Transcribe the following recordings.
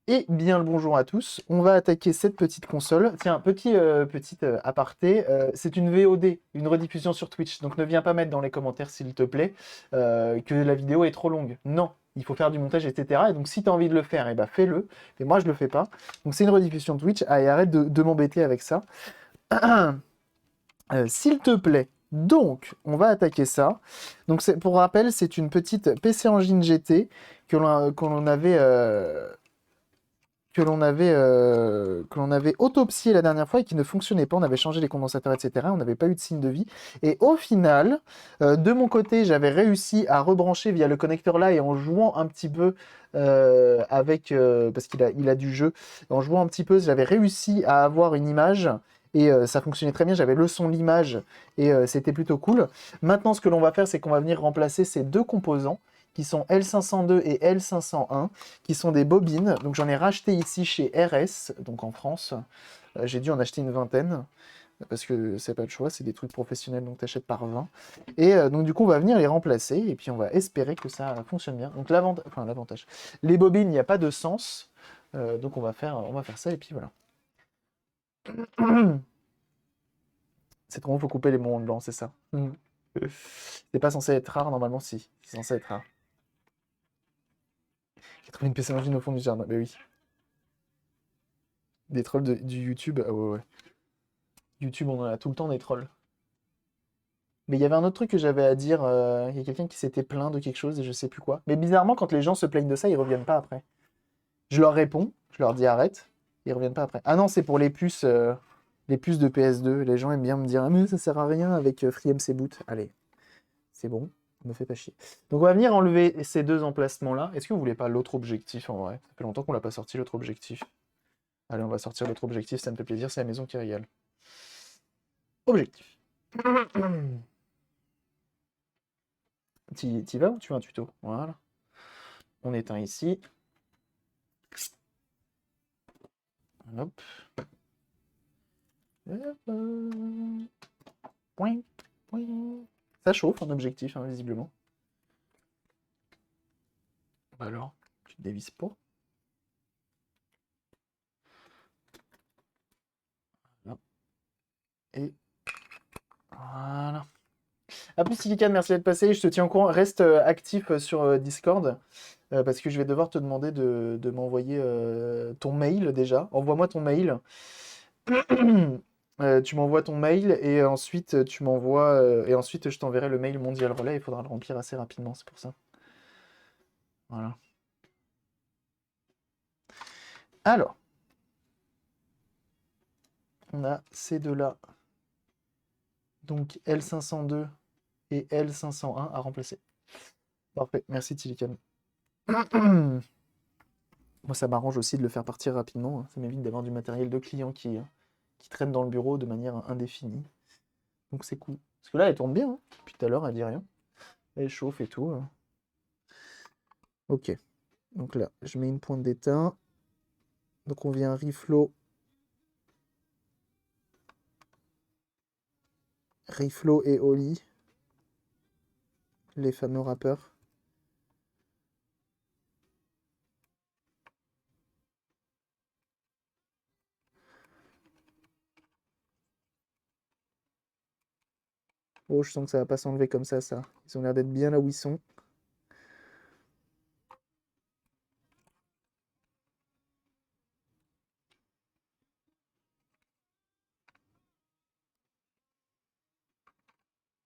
Et bien le bonjour à tous. On va attaquer cette petite console. Tiens, petite aparté, c'est une VOD, une rediffusion sur Twitch. Donc ne viens pas mettre dans les commentaires, s'il te plaît, que la vidéo est trop longue. Non, il faut faire du montage, etc. Et donc si tu as envie de le faire, eh ben, fais-le. Mais moi, je le fais pas. Donc c'est une rediffusion Twitch. Ah, et arrête de m'embêter avec ça. S'il te plaît. Donc, on va attaquer ça. Donc, pour rappel, c'est une petite PC Engine GT que l'on avait autopsié la dernière fois et qui ne fonctionnait pas. On avait changé les condensateurs, etc. On n'avait pas eu de signe de vie. Et au final, de mon côté, j'avais réussi à rebrancher via le connecteur là et en jouant un petit peu parce qu'il a du jeu, en jouant un petit peu, j'avais réussi à avoir une image. Et ça fonctionnait très bien, j'avais le son, l'image, et c'était plutôt cool. Maintenant, ce que l'on va faire, c'est qu'on va venir remplacer ces deux composants, qui sont L502 et L501, qui sont des bobines. Donc j'en ai racheté ici chez RS, donc en France. J'ai dû en acheter une vingtaine, parce que c'est pas le choix, c'est des trucs professionnels, donc t'achètes par 20. Et donc du coup, on va venir les remplacer, et puis on va espérer que ça fonctionne bien. Donc l'avantage, les bobines, il n'y a pas de sens, donc on va faire ça, et puis voilà. C'est trop, faut couper les moments blancs, c'est ça. C'est pas censé être rare, normalement, si. C'est censé être rare. J'ai trouvé une PC Engine au fond du jardin, mais oui. Des trolls du YouTube, ah ouais, ouais. YouTube, on en a tout le temps des trolls. Mais il y avait un autre truc que j'avais à dire. Il y a quelqu'un qui s'était plaint de quelque chose et je sais plus quoi. Mais bizarrement, quand les gens se plaignent de ça, ils reviennent pas après. Je leur réponds, je leur dis arrête, ils reviennent pas après. Ah non, c'est pour les puces de PS2. Les gens aiment bien me dire ah, mais ça sert à rien avec FreeMC Boot. Allez, c'est bon, me fait pas chier. Donc on va venir enlever ces deux emplacements-là. Est-ce que vous voulez pas l'autre objectif en vrai? Ça fait longtemps qu'on l'a pas sorti l'autre objectif. Allez, on va sortir l'autre objectif, ça me fait plaisir, c'est la maison qui régale. Objectif. T'y vas ou tu veux un tuto? Voilà. On éteint ici. Hop. Point, point. Ça chauffe un objectif, hein, visiblement. Bah alors, tu te dévises pas. Là. Et voilà. A plus, Silicane, merci d'être passé. Je te tiens au courant. Reste actif sur Discord. Parce que je vais devoir te demander de m'envoyer ton mail déjà. Envoie-moi ton mail. Tu m'envoies ton mail et ensuite et ensuite je t'enverrai le mail Mondial Relais. Il faudra le remplir assez rapidement, c'est pour ça. Voilà. Alors, on a ces deux-là. Donc L502 et L501 à remplacer. Parfait, merci Tilikan. Moi, ça m'arrange aussi de le faire partir rapidement, hein. Ça m'évite d'avoir du matériel de client qui traîne dans le bureau de manière indéfinie. Donc c'est cool. Parce que là, elle tourne bien, hein. Depuis tout à l'heure, elle dit rien. Elle chauffe et tout, hein. Ok. Donc là, je mets une pointe d'étain. Donc on vient Riflo et Oli, les fameux rappeurs. Oh, je sens que ça va pas s'enlever comme ça. Ils ont l'air d'être bien là où ils sont.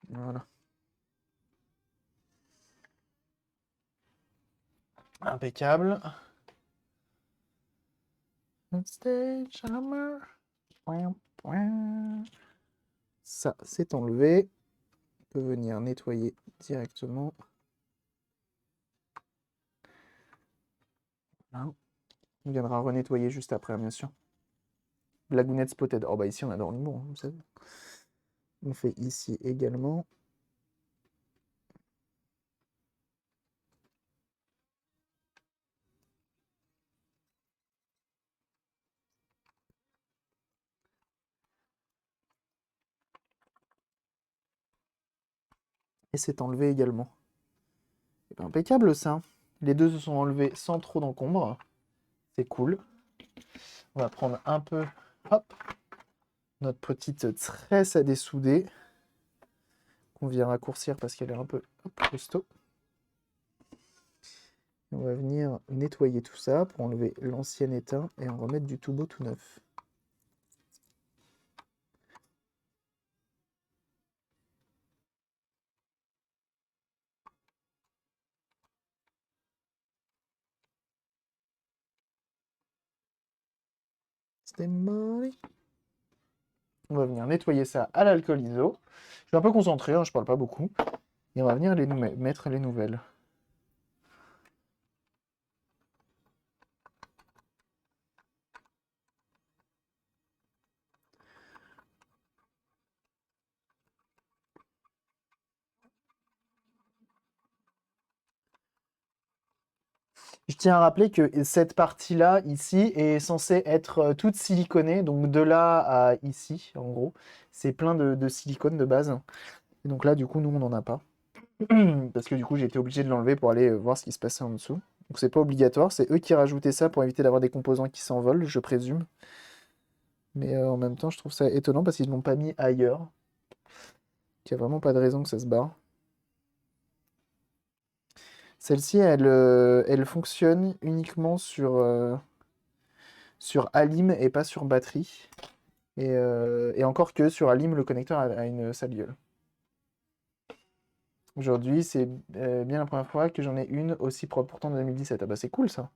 Voilà. Impeccable. On stage, hammer. Point, point. Ça, c'est enlevé. On peut venir nettoyer directement. Là. On viendra renettoyer juste après, bien sûr. Blagounette spotted. Oh bah ici on adore l'humour, hein, vous savez. On fait ici également. Et c'est enlevé également. Et ben, impeccable ça. Les deux se sont enlevés sans trop d'encombre. C'est cool. On va prendre un peu, hop, notre petite tresse à dessouder, qu'on vient raccourcir parce qu'elle est un peu costaud. On va venir nettoyer tout ça pour enlever l'ancien étain et en remettre du tout beau tout neuf. On va venir nettoyer ça à l'alcool iso. Je suis un peu concentré, hein, je parle pas beaucoup. Et on va venir mettre les nouvelles. Je tiens à rappeler que cette partie-là, ici, est censée être toute siliconée. Donc de là à ici, en gros, c'est plein de silicone de base. Et donc là, du coup, nous, on n'en a pas. Parce que du coup, j'ai été obligé de l'enlever pour aller voir ce qui se passait en dessous. Donc c'est pas obligatoire, c'est eux qui rajoutaient ça pour éviter d'avoir des composants qui s'envolent, je présume. Mais en même temps, je trouve ça étonnant parce qu'ils ne l'ont pas mis ailleurs. Il n'y a vraiment pas de raison que ça se barre. Celle-ci, elle fonctionne uniquement sur Alim et pas sur batterie. Et encore que sur Alim, le connecteur a une sale gueule. Aujourd'hui, c'est bien la première fois que j'en ai une aussi propre, pourtant en 2017. Ah bah c'est cool ça.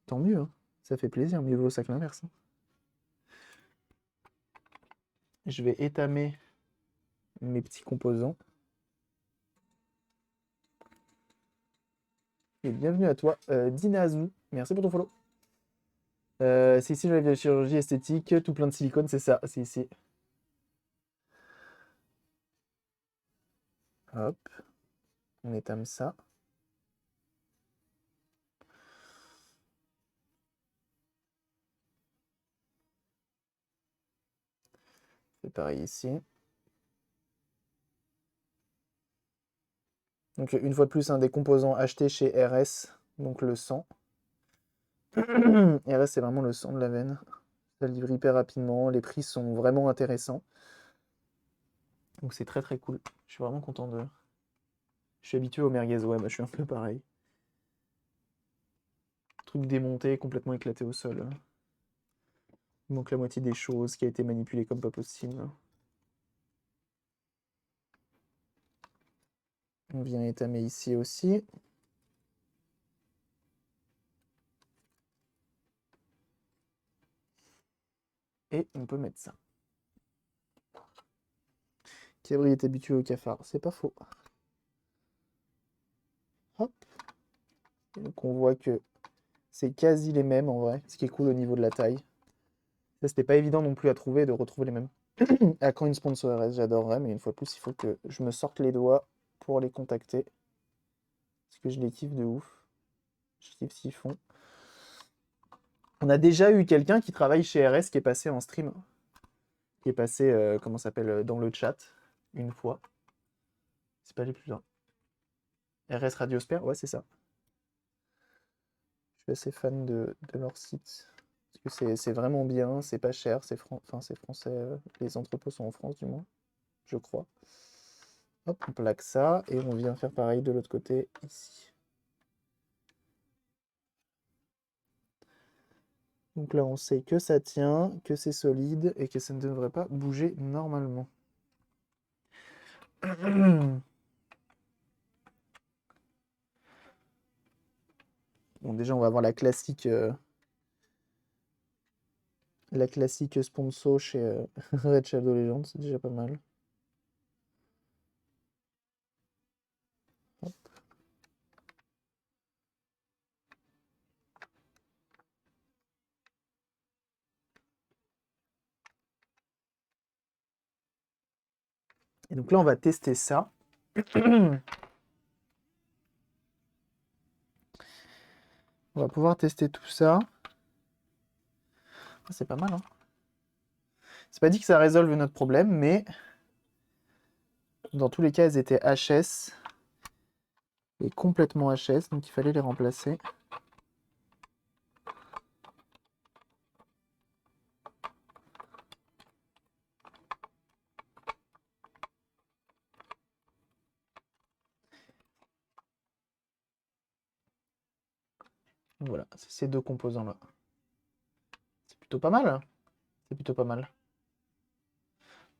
Tant mieux, hein. Ça fait plaisir, mieux vaut ça que l'inverse, hein. Je vais étamer mes petits composants. Et bienvenue à toi, Dinazu. Merci pour ton follow. C'est ici la chirurgie esthétique, tout plein de silicone, c'est ça, c'est ici. Hop, on étame ça. C'est pareil ici. Donc une fois de plus, des composants achetés chez RS, donc le sang. RS, c'est vraiment le sang de la veine. Ça livre hyper rapidement, les prix sont vraiment intéressants. Donc c'est très très cool. Je suis vraiment content de... Je suis habitué au merguez, ouais, bah, je suis un peu pareil. Truc démonté, complètement éclaté au sol. Il manque la moitié des choses, qui a été manipulé comme pas possible. On vient étamer ici aussi. Et on peut mettre ça. Cabri est habitué au cafard, c'est pas faux. Hop. Et donc on voit que c'est quasi les mêmes en vrai, ce qui est cool au niveau de la taille. Ça, c'était pas évident non plus à trouver, de retrouver les mêmes. À quand une sponsor RS, j'adorerais, mais une fois de plus, il faut que je me sorte les doigts pour les contacter. Parce que je les kiffe de ouf. Je kiffe ce qu'ils font. On a déjà eu quelqu'un qui travaille chez RS qui est passé en stream. Qui est passé, comment ça s'appelle, dans le chat, une fois. C'est pas les plus loin. RS Radiosphère, ouais, c'est ça. Je suis assez fan de leur site. Parce que c'est vraiment bien, c'est pas cher, c'est français. Les entrepôts sont en France, du moins, je crois. Hop, on plaque ça et on vient faire pareil de l'autre côté, ici. Donc là, on sait que ça tient, que c'est solide et que ça ne devrait pas bouger normalement. Bon, déjà, on va avoir la classique sponsor chez Red Shadow Legends, c'est déjà pas mal. Hop. Et donc là, on va tester ça. On va pouvoir tester tout ça. Ah, c'est pas mal, hein. C'est pas dit que ça résolve notre problème, mais dans tous les cas, elles étaient HS. Et complètement HS, donc il fallait les remplacer. Voilà, c'est ces deux composants-là. C'est plutôt pas mal, hein. C'est plutôt pas mal.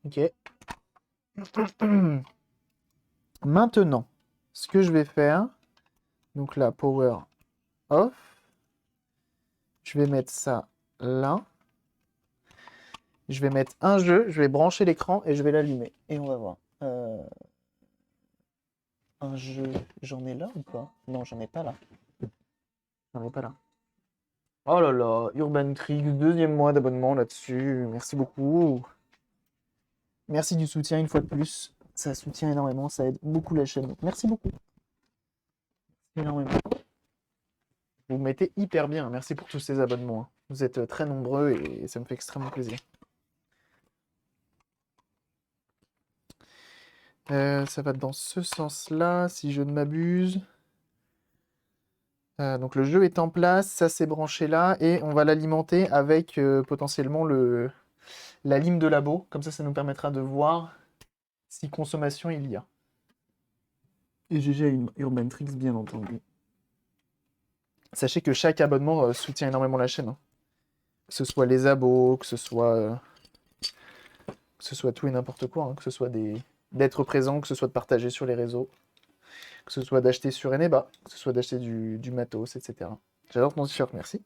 Ok. Maintenant, ce que je vais faire, donc là, power off. Je vais mettre ça là. Je vais mettre un jeu, je vais brancher l'écran et je vais l'allumer. Et on va voir. Un jeu, j'en ai là ou pas? Non, j'en ai pas là. J'en ai pas là. Oh là là, Urban Trick, deuxième mois d'abonnement là-dessus. Merci beaucoup. Merci du soutien une fois de plus. Ça soutient énormément, ça aide beaucoup la chaîne. Donc, merci beaucoup. Énormément. Vous mettez hyper bien. Merci pour tous ces abonnements, hein. Vous êtes très nombreux et ça me fait extrêmement plaisir. Ça va dans ce sens-là, si je ne m'abuse. Donc le jeu est en place, ça s'est branché là, et on va l'alimenter avec potentiellement la lime de labo. Comme ça nous permettra de voir si consommation il y a. Et GG à Urban Tricks, bien entendu. Sachez que chaque abonnement soutient énormément la chaîne, hein. Que ce soit les abos, que ce soit tout et n'importe quoi, hein. Que ce soit d'être présent, que ce soit de partager sur les réseaux, que ce soit d'acheter sur Eneba, que ce soit d'acheter du matos, etc. J'adore ton t-shirt, merci.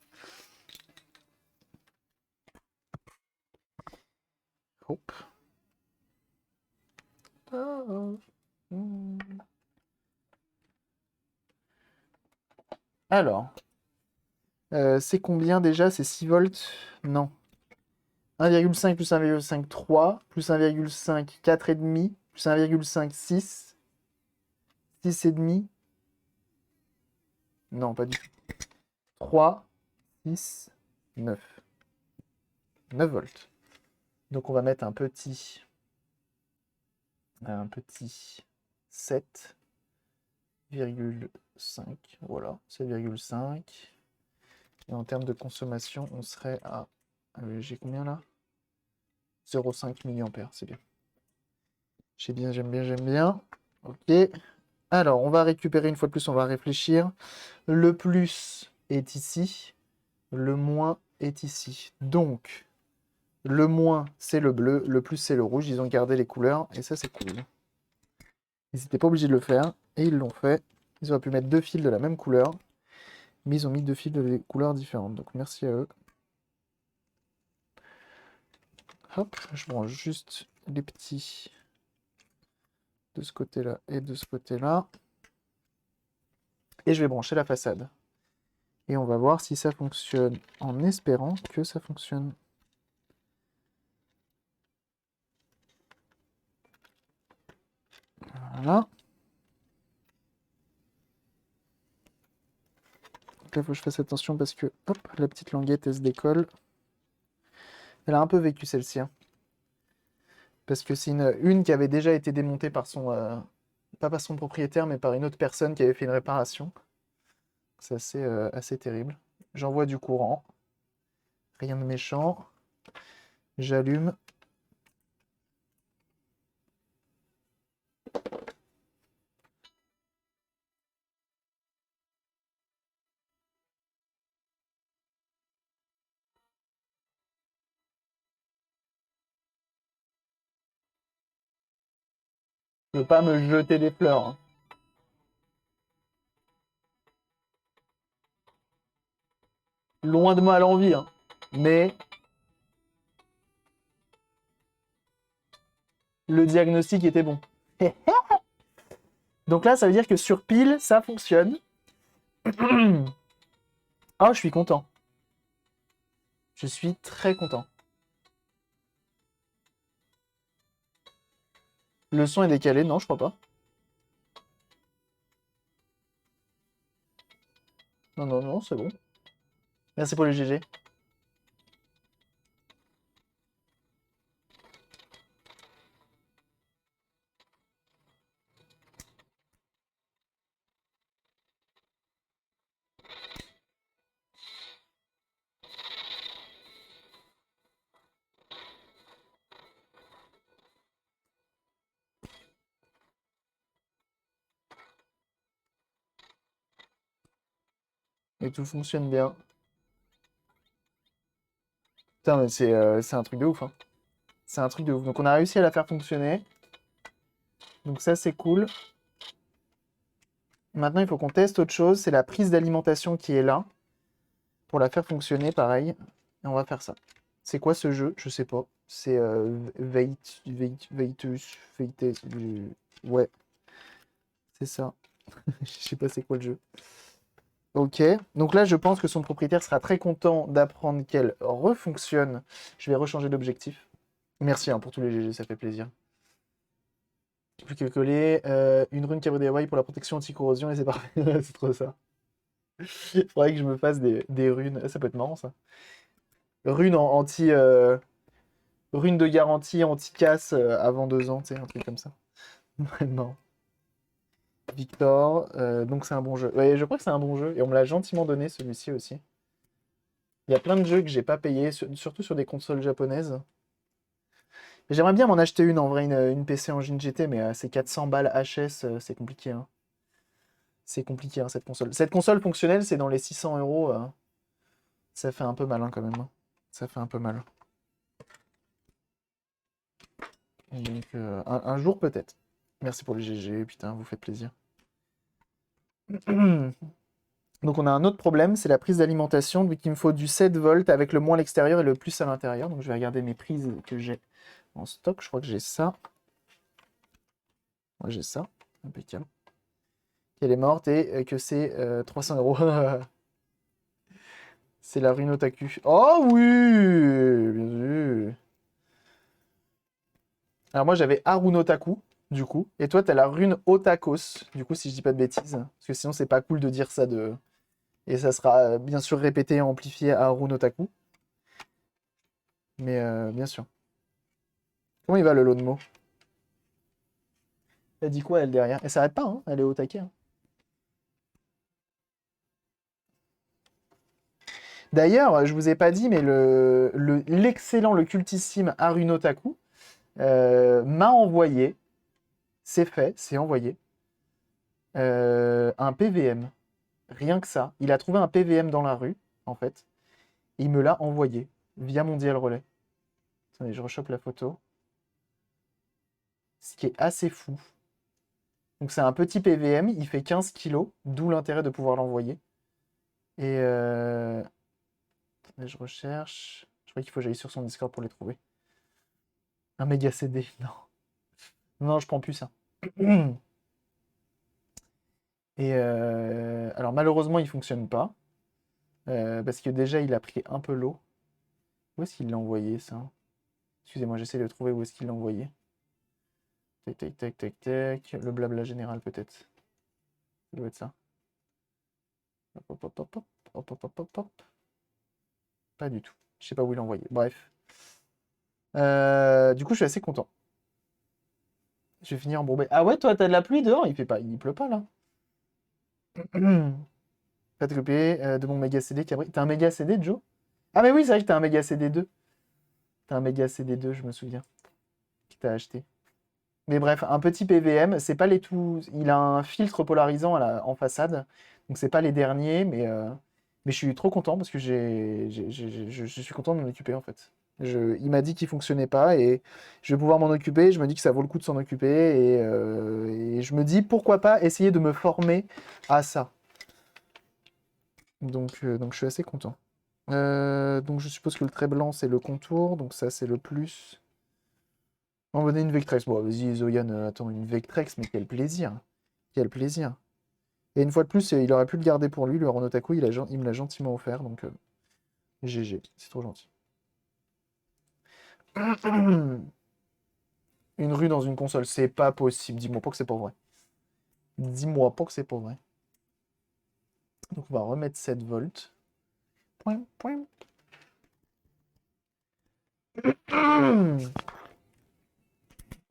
Hop. Alors, c'est combien déjà? C'est 6 volts? Non. 1,5 plus 1,5, 3, plus 1,5, 4,5, plus 1,5, 6, 6,5. Non, pas du tout. 3, 6, 9. 9 volts. Donc on va mettre un petit 7,5. Voilà, 7,5. Et en termes de consommation, on serait à... j'ai combien là? 0,5 mA, c'est bien. J'aime bien, j'aime bien, j'aime bien. Ok. Alors, on va récupérer une fois de plus, on va réfléchir. Le plus est ici. Le moins est ici. Donc, le moins, c'est le bleu. Le plus, c'est le rouge. Ils ont gardé les couleurs. Et ça, c'est cool. Ils n'étaient pas obligés de le faire. Et ils l'ont fait. Ils auraient pu mettre deux fils de la même couleur. Mais ils ont mis deux fils de couleurs différentes. Donc, merci à eux. Hop, je branche juste les petits de ce côté-là et de ce côté-là. Et je vais brancher la façade. Et on va voir si ça fonctionne en espérant que ça fonctionne. Voilà. Donc là, il faut que je fasse attention parce que hop, la petite languette, elle se décolle. Elle a un peu vécu celle-ci, hein. Parce que c'est une qui avait déjà été démontée par son... pas par son propriétaire, mais par une autre personne qui avait fait une réparation. C'est assez terrible. J'envoie du courant. Rien de méchant. J'allume. Ne pas me jeter des fleurs, hein. Loin de moi l'envie, hein. Mais le diagnostic était bon. Donc là, ça veut dire que sur pile, ça fonctionne. Oh, je suis content. Je suis très content. Le son est décalé, non, je crois pas. Non, non, non, c'est bon. Merci pour le GG. Et tout fonctionne bien. Putain, mais c'est un truc de ouf, hein. C'est un truc de ouf. Donc on a réussi à la faire fonctionner. Donc ça, c'est cool. Maintenant, il faut qu'on teste autre chose. C'est la prise d'alimentation qui est là. Pour la faire fonctionner, pareil. Et on va faire ça. C'est quoi ce jeu? Je sais pas. C'est Veitus. Ouais, c'est ça. Je sais pas c'est quoi le jeu. Ok. Donc là, je pense que son propriétaire sera très content d'apprendre qu'elle refonctionne. Je vais rechanger d'objectif. Merci hein, pour tous les GG, ça fait plaisir. Plus que coller. Une rune Cabri DIY pour la protection anti-corrosion et c'est parfait. C'est trop ça. Il faudrait que je me fasse des runes. Ça peut être marrant ça. Runes en anti. Rune de garantie anti-casse avant 2 ans, tu sais, un truc comme ça. Non. Victor, donc c'est un bon jeu. Ouais, je crois que c'est un bon jeu et on me l'a gentiment donné celui-ci aussi. Il y a plein de jeux que j'ai pas payé, surtout sur des consoles japonaises. J'aimerais bien m'en acheter une en vrai, une PC Engine GT, mais c'est 400 balles HS, c'est compliqué. Hein. C'est compliqué hein, cette console. Cette console fonctionnelle, c'est dans les 600 euros. Ça fait un peu mal hein, quand même. Hein. Ça fait un peu mal. Donc un jour peut-être. Merci pour le GG, putain, vous faites plaisir. Donc on a un autre problème, c'est la prise d'alimentation. Donc il me faut du 7 volts avec le moins à l'extérieur et le plus à l'intérieur. Donc je vais regarder mes prises que j'ai en stock. Je crois que j'ai ça. Moi j'ai ça. Impeccable. Qu'elle est morte et que c'est 300 euros. C'est la rune Otaku. Oh oui! Bien vu. Alors moi j'avais Harun Otaku, du coup. Et toi t'as la rune Otakos, du coup si je dis pas de bêtises. Parce que sinon c'est pas cool de dire ça de... Et ça sera bien sûr répété et amplifié à Harun Otaku. Mais bien sûr. Comment il va le lot de mots? Elle dit quoi elle derrière? Elle s'arrête pas, hein, elle est au taquet. Hein. D'ailleurs, je vous ai pas dit, mais l'excellent, le cultissime Harunotaku m'a envoyé, c'est fait, c'est envoyé, un PVM. Rien que ça. Il a trouvé un PVM dans la rue, en fait. Et il me l'a envoyé via Mondial Relais. Attendez, je rechoppe la photo. Ce qui est assez fou. Donc c'est un petit PVM, il fait 15 kilos, d'où l'intérêt de pouvoir l'envoyer. Et attendez, je recherche. Je crois qu'il faut que j'aille sur son Discord pour les trouver. Un méga CD, non. Non, je prends plus ça. Et alors malheureusement, il fonctionne pas. Parce que déjà, il a pris un peu l'eau. Où est-ce qu'il l'a envoyé, ça? Excusez-moi, j'essaie de trouver où est-ce qu'il l'a envoyé. Tac, tac, tac, tac, tac. Le blabla général, peut-être. Ça doit être ça. Hop, hop, hop, hop, hop. Hop, hop, hop, hop, hop. Pas du tout. Je sais pas où il l'a envoyé. Bref. Du coup, je suis assez content. Je vais finir embourbé. Ah ouais, toi, t'as de la pluie dehors? Il pleut pas, là. Pas de copier de mon méga CD qui a pris. T'as un méga CD, Joe? Ah, mais oui, c'est vrai que t'as un méga CD 2. T'as un méga CD 2, je me souviens. Que t'as acheté. Mais bref, un petit PVM, c'est pas les tout. Il a un filtre polarisant en façade. Donc, c'est pas les derniers, mais je suis trop content parce que je suis content de m'en occuper en fait. Il m'a dit qu'il fonctionnait pas et je vais pouvoir m'en occuper. Je me dis que ça vaut le coup de s'en occuper et je me dis pourquoi pas essayer de me former à ça. Donc je suis assez content. Donc je suppose que le trait blanc c'est le contour, donc ça c'est le plus. Envoyer une Vectrex. Bon, vas-y, Zoyan, attends, une Vectrex, mais quel plaisir. Quel plaisir. Et une fois de plus, il aurait pu le garder pour lui, le Ronotaku, il me l'a gentiment offert, donc GG, c'est trop gentil. Une rue dans une console, c'est pas possible. Dis-moi pas que c'est pas vrai. Dis-moi pas que c'est pas vrai. Donc on va remettre 7 volts. Point, point.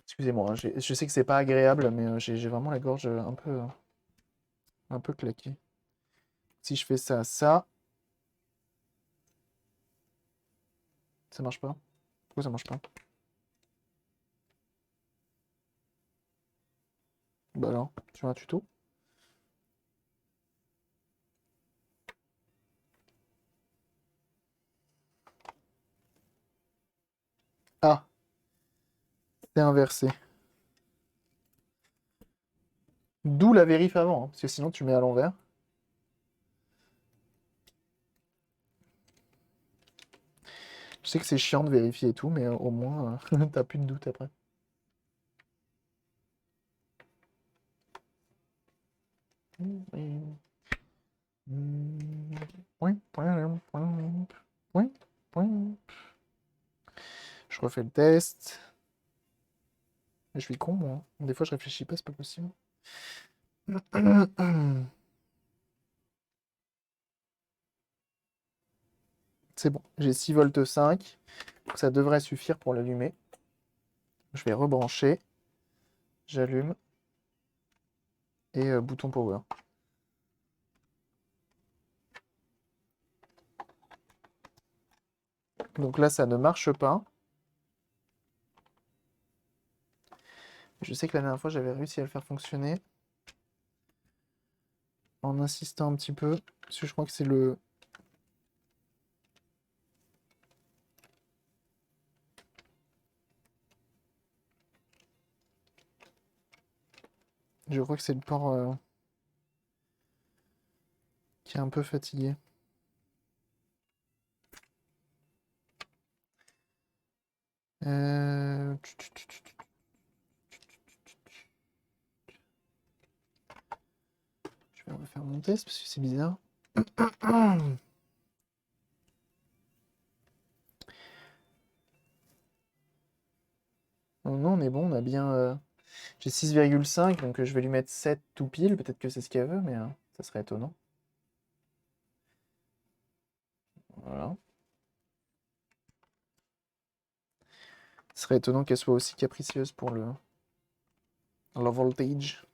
Excusez-moi, hein, je sais que c'est pas agréable, mais j'ai vraiment la gorge un peu claquée. Si je fais ça, ça marche pas. Pourquoi ça marche pas? Bah alors, tu veux un tuto? C'est inversé. D'où la vérif avant, hein, parce que sinon tu mets à l'envers. Je sais que c'est chiant de vérifier et tout, mais au moins, t'as plus de doute après. Je refais le test. Je suis con, moi. Des fois, je réfléchis pas, c'est pas possible. C'est bon, j'ai 6 volts 5. Donc ça devrait suffire pour l'allumer. Je vais rebrancher. J'allume. Et bouton power. Donc là, ça ne marche pas. Je sais que la dernière fois, j'avais réussi à le faire fonctionner. En insistant un petit peu. Parce que je crois que c'est le... Je crois que c'est le port qui est un peu fatigué. Euh... Je vais refaire mon test parce que c'est bizarre. Oh non, on est bon, on a bien... J'ai 6,5, donc je vais lui mettre 7 tout pile. Peut-être que c'est ce qu'elle veut, mais ça serait étonnant. Voilà. Ce serait étonnant qu'elle soit aussi capricieuse pour le voltage.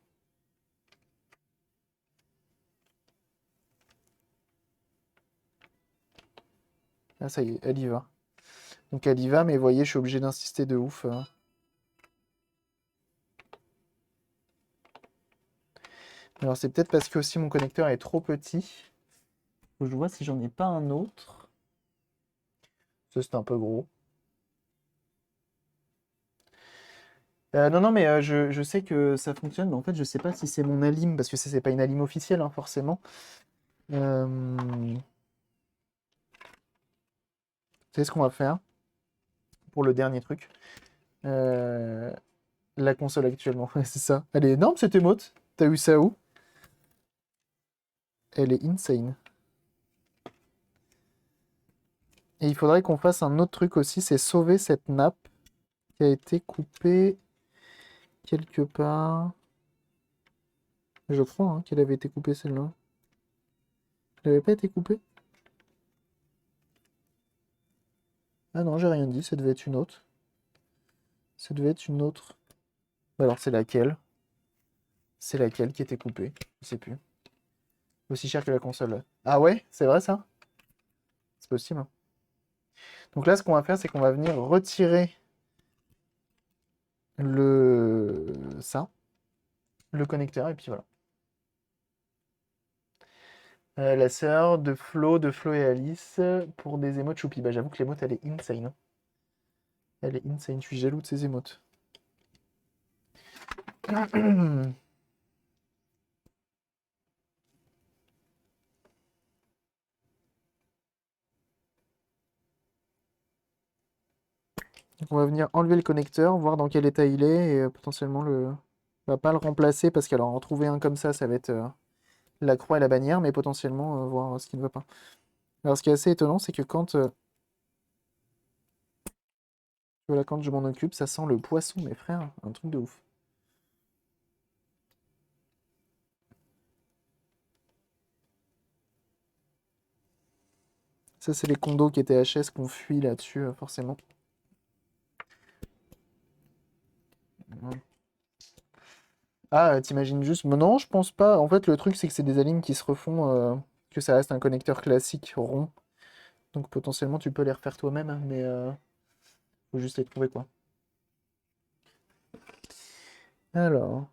Ah, ça y est, elle y va. Donc elle y va, mais vous voyez, je suis obligé d'insister de ouf. Alors c'est peut-être parce que aussi mon connecteur est trop petit. Faut que je vois si j'en ai pas un autre. Ça, c'est un peu gros. Non, non, mais je sais que ça fonctionne, mais en fait, je sais pas si c'est mon alim, parce que ça, c'est pas une alim officielle, hein, forcément. Vous savez ce qu'on va faire pour le dernier truc? Euh, La console actuellement, ouais, c'est ça. Elle est énorme cette émote. T'as eu ça où? Elle est insane. Et il faudrait qu'on fasse un autre truc aussi, c'est sauver cette nappe qui a été coupée quelque part. Je crois hein, qu'elle avait été coupée celle-là. Elle n'avait pas été coupée? Ah non, j'ai rien dit, ça devait être une autre. Ça devait être une autre. Bah alors c'est laquelle? C'est laquelle qui était coupée? Je sais plus. Aussi cher que la console. Ah ouais? C'est vrai ça? C'est possible, hein. Donc là, ce qu'on va faire, c'est qu'on va venir retirer ça, le connecteur, et puis voilà. La sœur de Flo et Alice, pour des émotes choupi. Bah j'avoue que l'émote, elle est insane, hein. Elle est insane, je suis jaloux de ces émotes. Donc on va venir enlever le connecteur, voir dans quel état il est, et potentiellement on va pas le remplacer, parce qu'alors en trouver un comme ça va être la croix et la bannière, mais potentiellement voir ce qui ne va pas. Alors ce qui est assez étonnant, c'est que voilà, quand je m'en occupe, ça sent le poisson, mes frères, un truc de ouf. Ça, c'est les condos qui étaient HS qu'on fuit là-dessus, forcément. Ah, t'imagines juste... Mais non, je pense pas. En fait, le truc, c'est que c'est des alimes qui se refont, que ça reste un connecteur classique rond. Donc potentiellement, tu peux les refaire toi-même, hein, mais faut juste les trouver, quoi. Alors,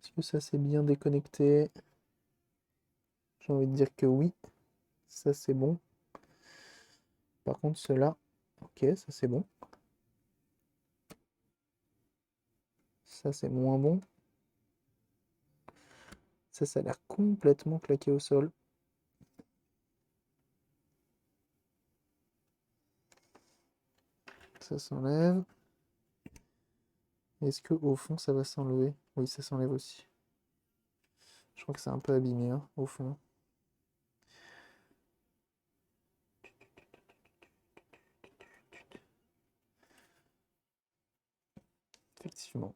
est-ce que ça c'est bien déconnecté? J'ai envie de dire que oui. Ça, c'est bon. Par contre, cela... Ok, ça, c'est bon. Ça, c'est moins bon. Ça a l'air complètement claqué au sol. Ça s'enlève. Est-ce que au fond, ça va s'enlever? Oui, ça s'enlève aussi. Je crois que c'est un peu abîmé, hein, au fond. Effectivement.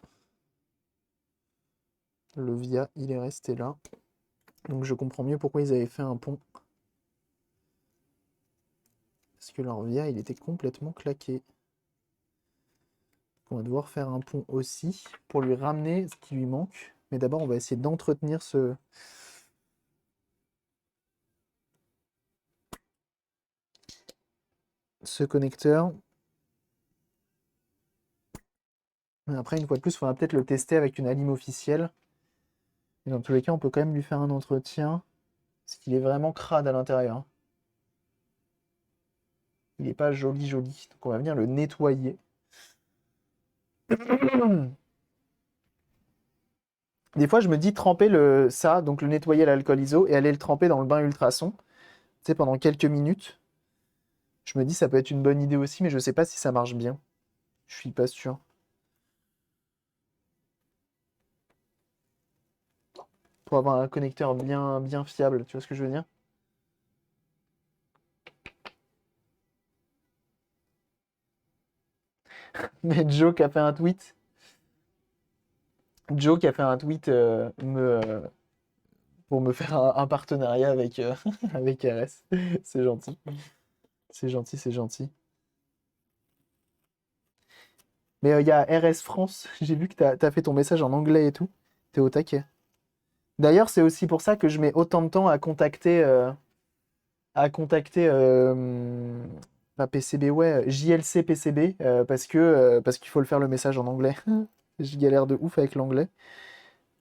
Le via, il est resté là. Donc je comprends mieux pourquoi ils avaient fait un pont. Parce que leur via, il était complètement claqué. On va devoir faire un pont aussi pour lui ramener ce qui lui manque. Mais d'abord, on va essayer d'entretenir ce connecteur. Mais après, une fois de plus, il faudra peut-être le tester avec une alim officielle. Et dans tous les cas, on peut quand même lui faire un entretien. Parce qu'il est vraiment crade à l'intérieur. Il n'est pas joli joli. Donc on va venir le nettoyer. Des fois, je me dis tremper ça, donc le nettoyer à l'alcool iso, et aller le tremper dans le bain ultrason, tu sais, pendant quelques minutes. Je me dis ça peut être une bonne idée aussi, mais je sais pas si ça marche bien. Je suis pas sûr. Pour avoir un connecteur bien fiable, tu vois ce que je veux dire? Mais Joe qui a fait un tweet. Joe qui a fait un tweet pour me faire un partenariat avec, avec RS. C'est gentil. C'est gentil, c'est gentil. Mais il y a RS France. J'ai vu que t'as fait ton message en anglais et tout. T'es au taquet. D'ailleurs, c'est aussi pour ça que je mets autant de temps à contacter pas PCB, ouais, JLC PCB, parce qu'il faut le faire le message en anglais. Je galère de ouf avec l'anglais.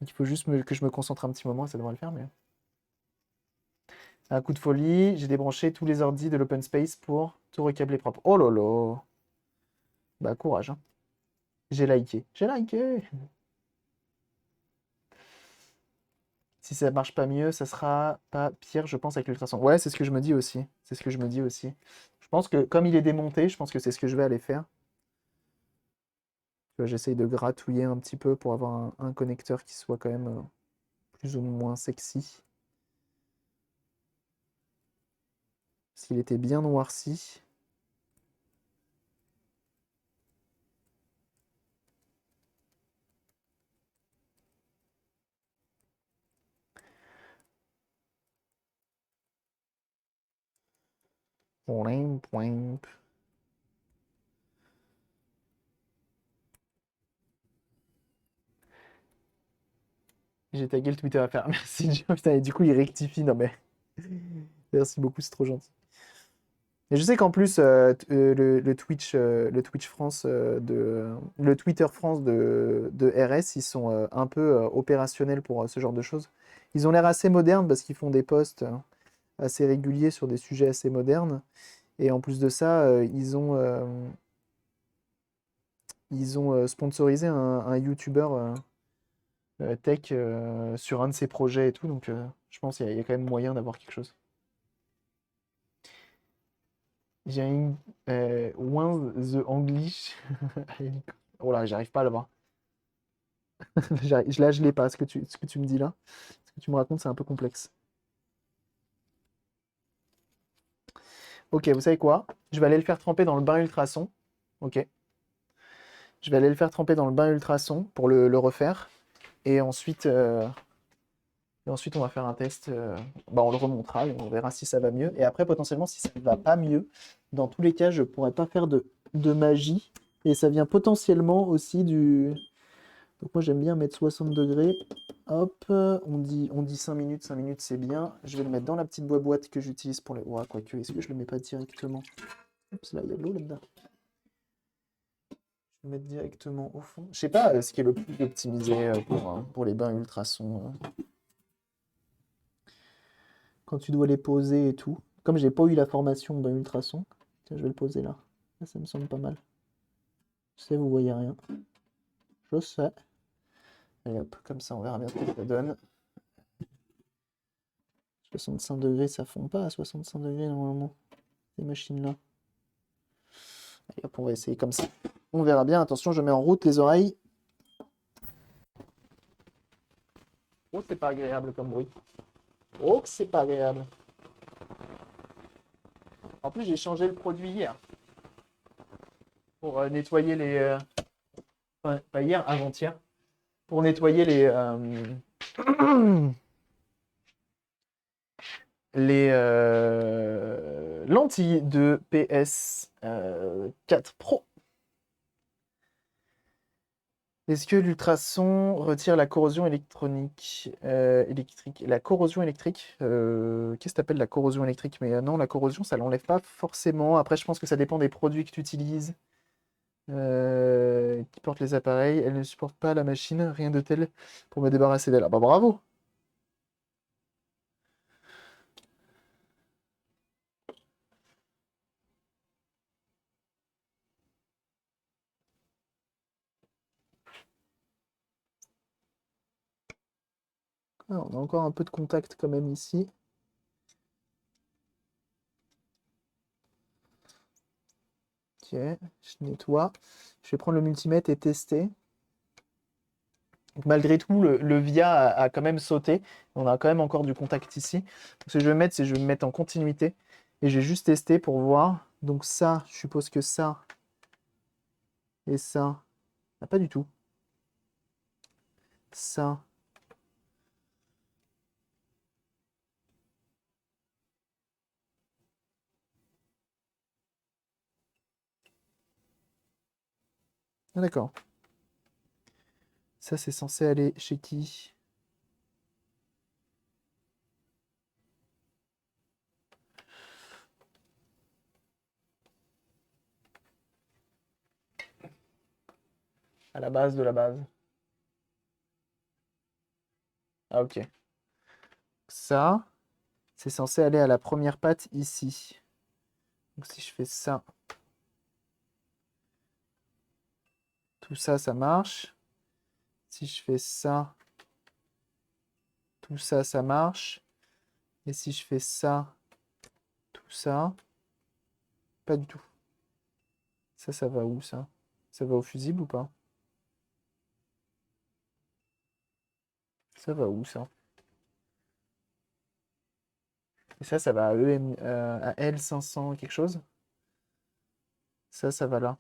Donc il faut juste que je me concentre un petit moment, ça devrait le faire, mais. Un coup de folie, j'ai débranché tous les ordis de l'open space pour tout recabler propre. Oh là là! Bah courage, hein. J'ai liké. J'ai liké! Si ça marche pas mieux, ça sera pas pire, je pense, avec l'ultrason. Ouais, c'est ce que je me dis aussi. C'est ce que je me dis aussi. Je pense que comme il est démonté, je pense que c'est ce que je vais aller faire. J'essaye de gratouiller un petit peu pour avoir un connecteur qui soit quand même plus ou moins sexy. S'il était bien noirci. Poing, poing. J'ai tagué le Twitter à faire. Merci, Joe. Putain, et du coup, il rectifie. Non, mais. Merci beaucoup, c'est trop gentil. Et je sais qu'en plus, le Twitch France le Twitter France de RS, ils sont un peu opérationnels pour ce genre de choses. Ils ont l'air assez modernes parce qu'ils font des posts assez réguliers sur des sujets assez modernes. Et en plus de ça, ils ont sponsorisé un YouTuber tech sur un de ses projets et tout. Donc je pense qu'il y a quand même moyen d'avoir quelque chose. J'ai une Once the English. Oh là, j'arrive pas à le voir. Là, je l'ai pas. Ce que tu me dis là, ce que tu me racontes, c'est un peu complexe. Ok, vous savez quoi? Je vais aller le faire tremper dans le bain ultrason. Ok. Je vais aller le faire tremper dans le bain ultrason pour le refaire. Et ensuite, on va faire un test. Bah, on le remontera et on verra si ça va mieux. Et après, potentiellement, si ça ne va pas mieux, dans tous les cas, je ne pourrais pas faire de magie. Et ça vient potentiellement aussi du. Donc moi j'aime bien mettre 60 degrés. Hop, on dit 5 minutes c'est bien. Je vais le mettre dans la petite boîte que j'utilise pour les. Ouais, quoique, est-ce que je le mets pas directement? Oups, là, il y a de l'eau là-dedans. Je vais le mettre directement au fond. Je sais pas ce qui est le plus optimisé pour les bains ultrasons. Quand tu dois les poser et tout. Comme j'ai pas eu la formation bain ultrason, tiens, je vais le poser là. Là, ça me semble pas mal. Je sais, vous voyez rien. Je sais. Et hop, comme ça, on verra bien ce que ça donne. 65 degrés, ça fond pas à 65 degrés normalement, ces machines-là. Et hop, on va essayer comme ça. On verra bien. Attention, je mets en route les oreilles. Oh, c'est pas agréable comme bruit. Oh, que c'est pas agréable. En plus, j'ai changé le produit hier pour nettoyer les. Enfin, pas hier, avant-hier. Pour nettoyer les lentilles de PS 4 Pro. Est-ce que l'ultrason retire la corrosion électrique? La corrosion électrique, qu'est-ce que tu appelles la corrosion électrique? Mais non, la corrosion, ça l'enlève pas forcément. Après, je pense que ça dépend des produits que tu utilises. Qui portent les appareils. Elle ne supporte pas la machine, rien de tel pour me débarrasser d'elle. Ah bah bravo! Ah, on a encore un peu de contact quand même ici. Ok, je nettoie. Je vais prendre le multimètre et tester. Donc, malgré tout, le VIA a quand même sauté. On a quand même encore du contact ici. Donc, ce que je vais mettre, c'est que je vais me mettre en continuité. Et je vais juste tester pour voir. Donc ça, je suppose que ça et ça. Ah, pas du tout. Ça. Ah, d'accord. Ça, c'est censé aller chez qui? À la base de la base. Ah, ok. Ça, c'est censé aller à la première patte ici. Donc si je fais ça, tout ça, ça marche. Si je fais ça, tout ça, ça marche. Et si je fais ça, tout ça, pas du tout. Ça va où ça? Ça va au fusible ou pas? Ça va où ça? Et ça va à, à L500 quelque chose? Ça va là.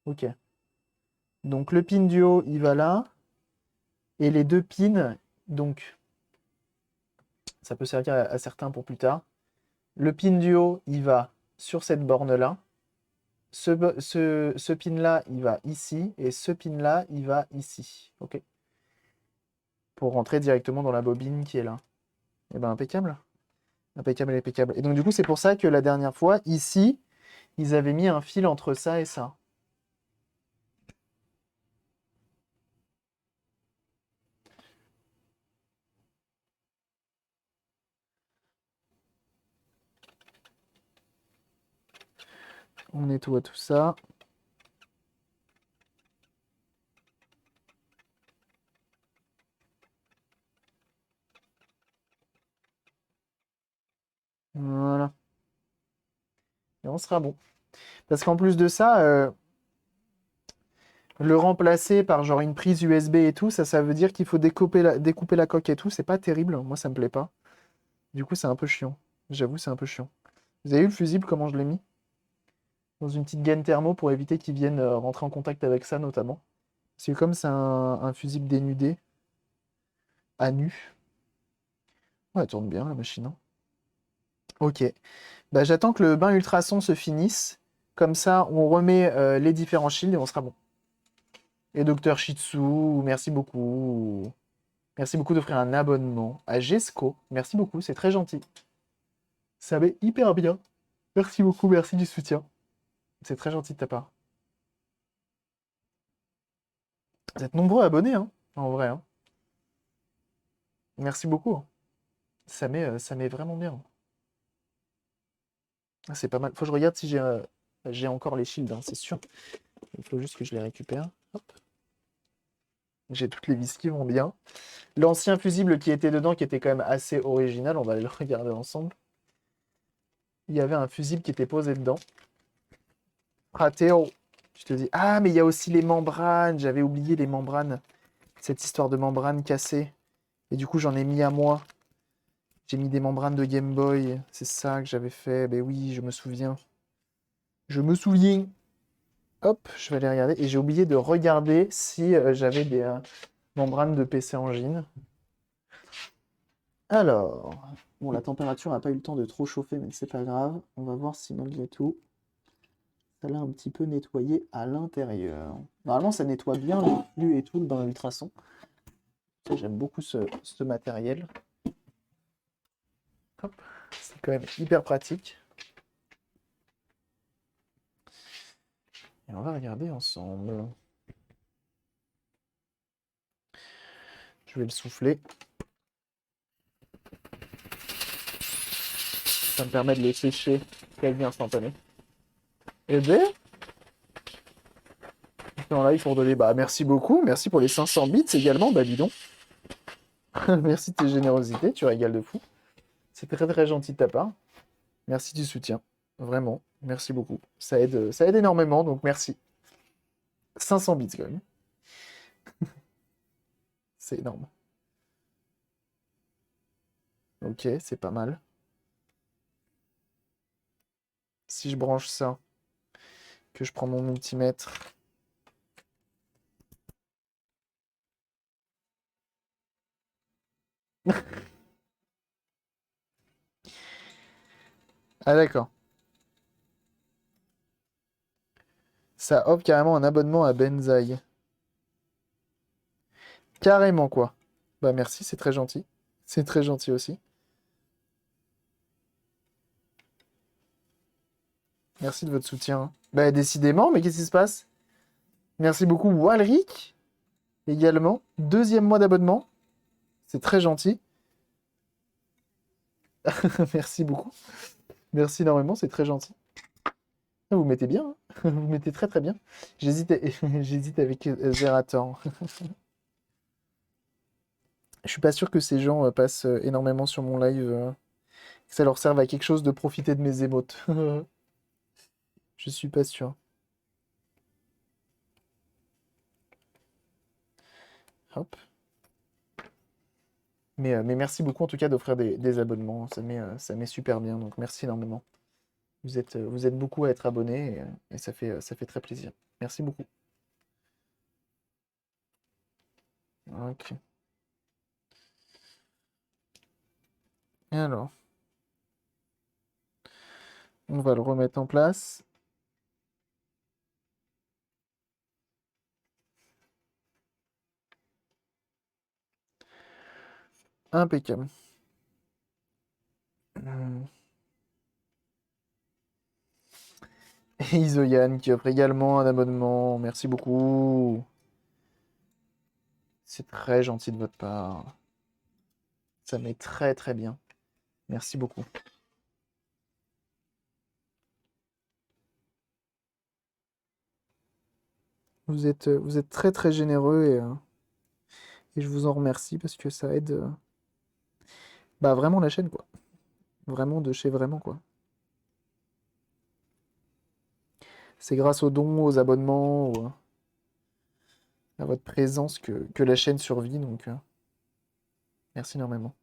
Ok. Donc le pin du haut, il va là. Et les deux pins, donc ça peut servir à certains pour plus tard. Le pin du haut, il va sur cette borne-là. Ce pin-là, il va ici. Et ce pin-là, il va ici. Ok. Pour rentrer directement dans la bobine qui est là. Et ben impeccable. Impeccable, impeccable. Et donc du coup, c'est pour ça que la dernière fois, ici, ils avaient mis un fil entre ça et ça. On nettoie tout ça. Voilà. Et on sera bon. Parce qu'en plus de ça, le remplacer par genre une prise USB et tout, ça veut dire qu'il faut découper la coque et tout. C'est pas terrible. Moi, ça me plaît pas. Du coup, c'est un peu chiant. J'avoue, c'est un peu chiant. Vous avez vu le fusible, comment je l'ai mis? Dans une petite gaine thermo pour éviter qu'ils viennent rentrer en contact avec ça, notamment. Parce que comme c'est un fusible dénudé, à nu, ouais, elle tourne bien, la machine, hein. Ok. Bah, j'attends que le bain ultrason se finisse. Comme ça, on remet les différents shields et on sera bon. Et Docteur Shitsu, merci beaucoup. Merci beaucoup d'offrir un abonnement à Gesco. Merci beaucoup, c'est très gentil. Ça va hyper bien. Merci beaucoup, merci du soutien. C'est très gentil de ta part. Vous êtes nombreux abonnés, hein, en vrai, hein. Merci beaucoup, hein. Ça met vraiment bien. Ah, c'est pas mal. Faut que je regarde si j'ai encore les shields, hein, c'est sûr. Il faut juste que je les récupère. Hop. J'ai toutes les vis qui vont bien. L'ancien fusible qui était dedans, qui était quand même assez original, on va aller le regarder ensemble. Il y avait un fusible qui était posé dedans. Frateo. Tu te dis, ah, mais il y a aussi les membranes. J'avais oublié les membranes. Cette histoire de membranes cassées. Et du coup, j'en ai mis à moi. J'ai mis des membranes de Game Boy. C'est ça que j'avais fait. Ben oui, je me souviens. Je me souviens. Hop, je vais aller regarder. Et j'ai oublié de regarder si j'avais des membranes de PC Engine. Alors, bon, la température n'a pas eu le temps de trop chauffer, mais c'est pas grave. On va voir si malgré tout, ça l'a un petit peu nettoyé à l'intérieur. Normalement, ça nettoie bien le flux et tout dans l'ultrason. J'aime beaucoup ce matériel. Hop, c'est quand même hyper pratique. Et on va regarder ensemble. Je vais le souffler. Ça me permet de le sécher quasi instantané. Et bien, en live pour donner. Bah, merci beaucoup. Merci pour les 500 bits également. Bah, dis donc. Merci de tes générosités. Tu régales de fou. C'est très très gentil de ta part. Merci du soutien. Vraiment. Merci beaucoup. Ça aide énormément. Donc, merci. 500 bits quand même. C'est énorme. Ok, c'est pas mal. Si je branche ça, que je prends mon multimètre. Ah d'accord. Ça offre carrément un abonnement à Benzaï. Carrément quoi. Bah merci, c'est très gentil. C'est très gentil aussi. Merci de votre soutien. Bah décidément, mais qu'est-ce qui se passe? Merci beaucoup Walric également. Deuxième mois d'abonnement. C'est très gentil. Merci beaucoup. Merci énormément, c'est très gentil. Ah, vous mettez bien, hein. Vous mettez très très bien. J'hésite j'hésite avec Zerator. Je suis pas sûr que ces gens passent énormément sur mon live, que ça leur serve à quelque chose de profiter de mes émotes. Je suis pas sûr. Hop. Mais merci beaucoup en tout cas d'offrir des abonnements. Ça met super bien. Donc merci énormément. Vous êtes beaucoup à être abonnés et ça fait très plaisir. Merci beaucoup. Ok. Alors, on va le remettre en place. Impeccable. Hum. Et Isoyan qui offre également un abonnement. Merci beaucoup. C'est très gentil de votre part. Ça met très très bien. Merci beaucoup. Vous êtes très très généreux et je vous en remercie parce que ça aide bah, vraiment la chaîne quoi. Vraiment de chez vraiment quoi. C'est grâce aux dons, aux abonnements, à votre présence que la chaîne survit donc merci énormément.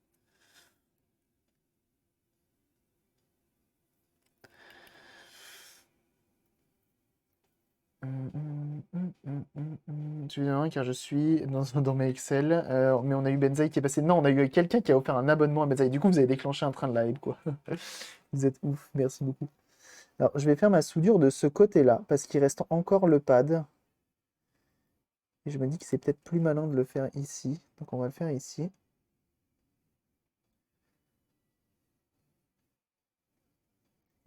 Tu viens car je suis dans mes Excel, mais on a eu Benzaï qui est passé. Non, on a eu quelqu'un qui a offert un abonnement à Benzaï. Du coup, vous avez déclenché un train de live, quoi. Vous êtes ouf, merci beaucoup. Alors, je vais faire ma soudure de ce côté-là, parce qu'il reste encore le pad. Et je me dis que c'est peut-être plus malin de le faire ici. Donc, on va le faire ici.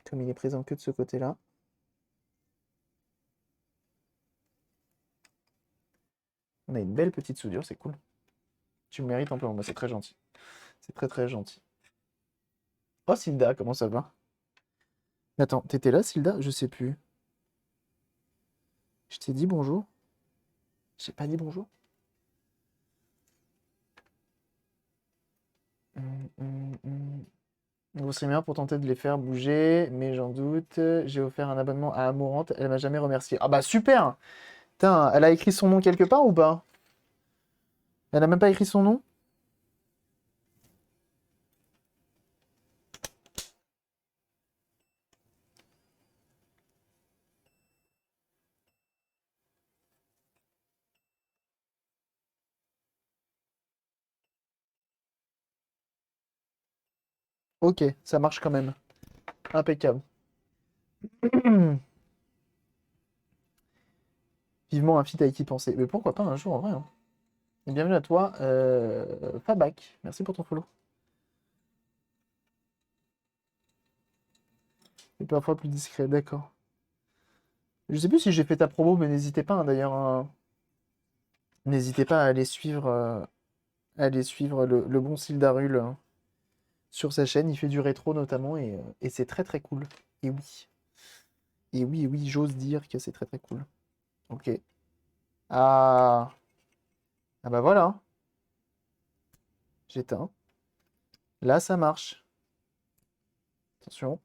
Comme il est présent que de ce côté-là. On a une belle petite soudure, c'est cool. Tu me mérites amplement, c'est très gentil. C'est très très gentil. Oh, Silda, comment ça va? Attends, t'étais là, Silda? Je sais plus. Je t'ai dit bonjour? J'ai pas dit bonjour? Gros streamer pour tenter de les faire bouger, mais j'en doute. J'ai offert un abonnement à Amourante, elle m'a jamais remercié. Ah bah super! Putain, elle a écrit son nom quelque part ou pas? Elle a même pas écrit son nom? Ok, ça marche quand même. Impeccable. Vivement un feat à qui penser. Mais pourquoi pas un jour en vrai, hein. Et bienvenue à toi, Fabac. Merci pour ton follow. Et parfois plus discret, d'accord. Je sais plus si j'ai fait ta promo, mais n'hésitez pas, hein, d'ailleurs, hein. N'hésitez pas à aller suivre le bon Sildarul, hein, sur sa chaîne. Il fait du rétro notamment et c'est très très cool. Et oui. Et oui, oui, j'ose dire que c'est très très cool. Ok. Ah, ah bah voilà. J'éteins. Là, ça marche. Attention.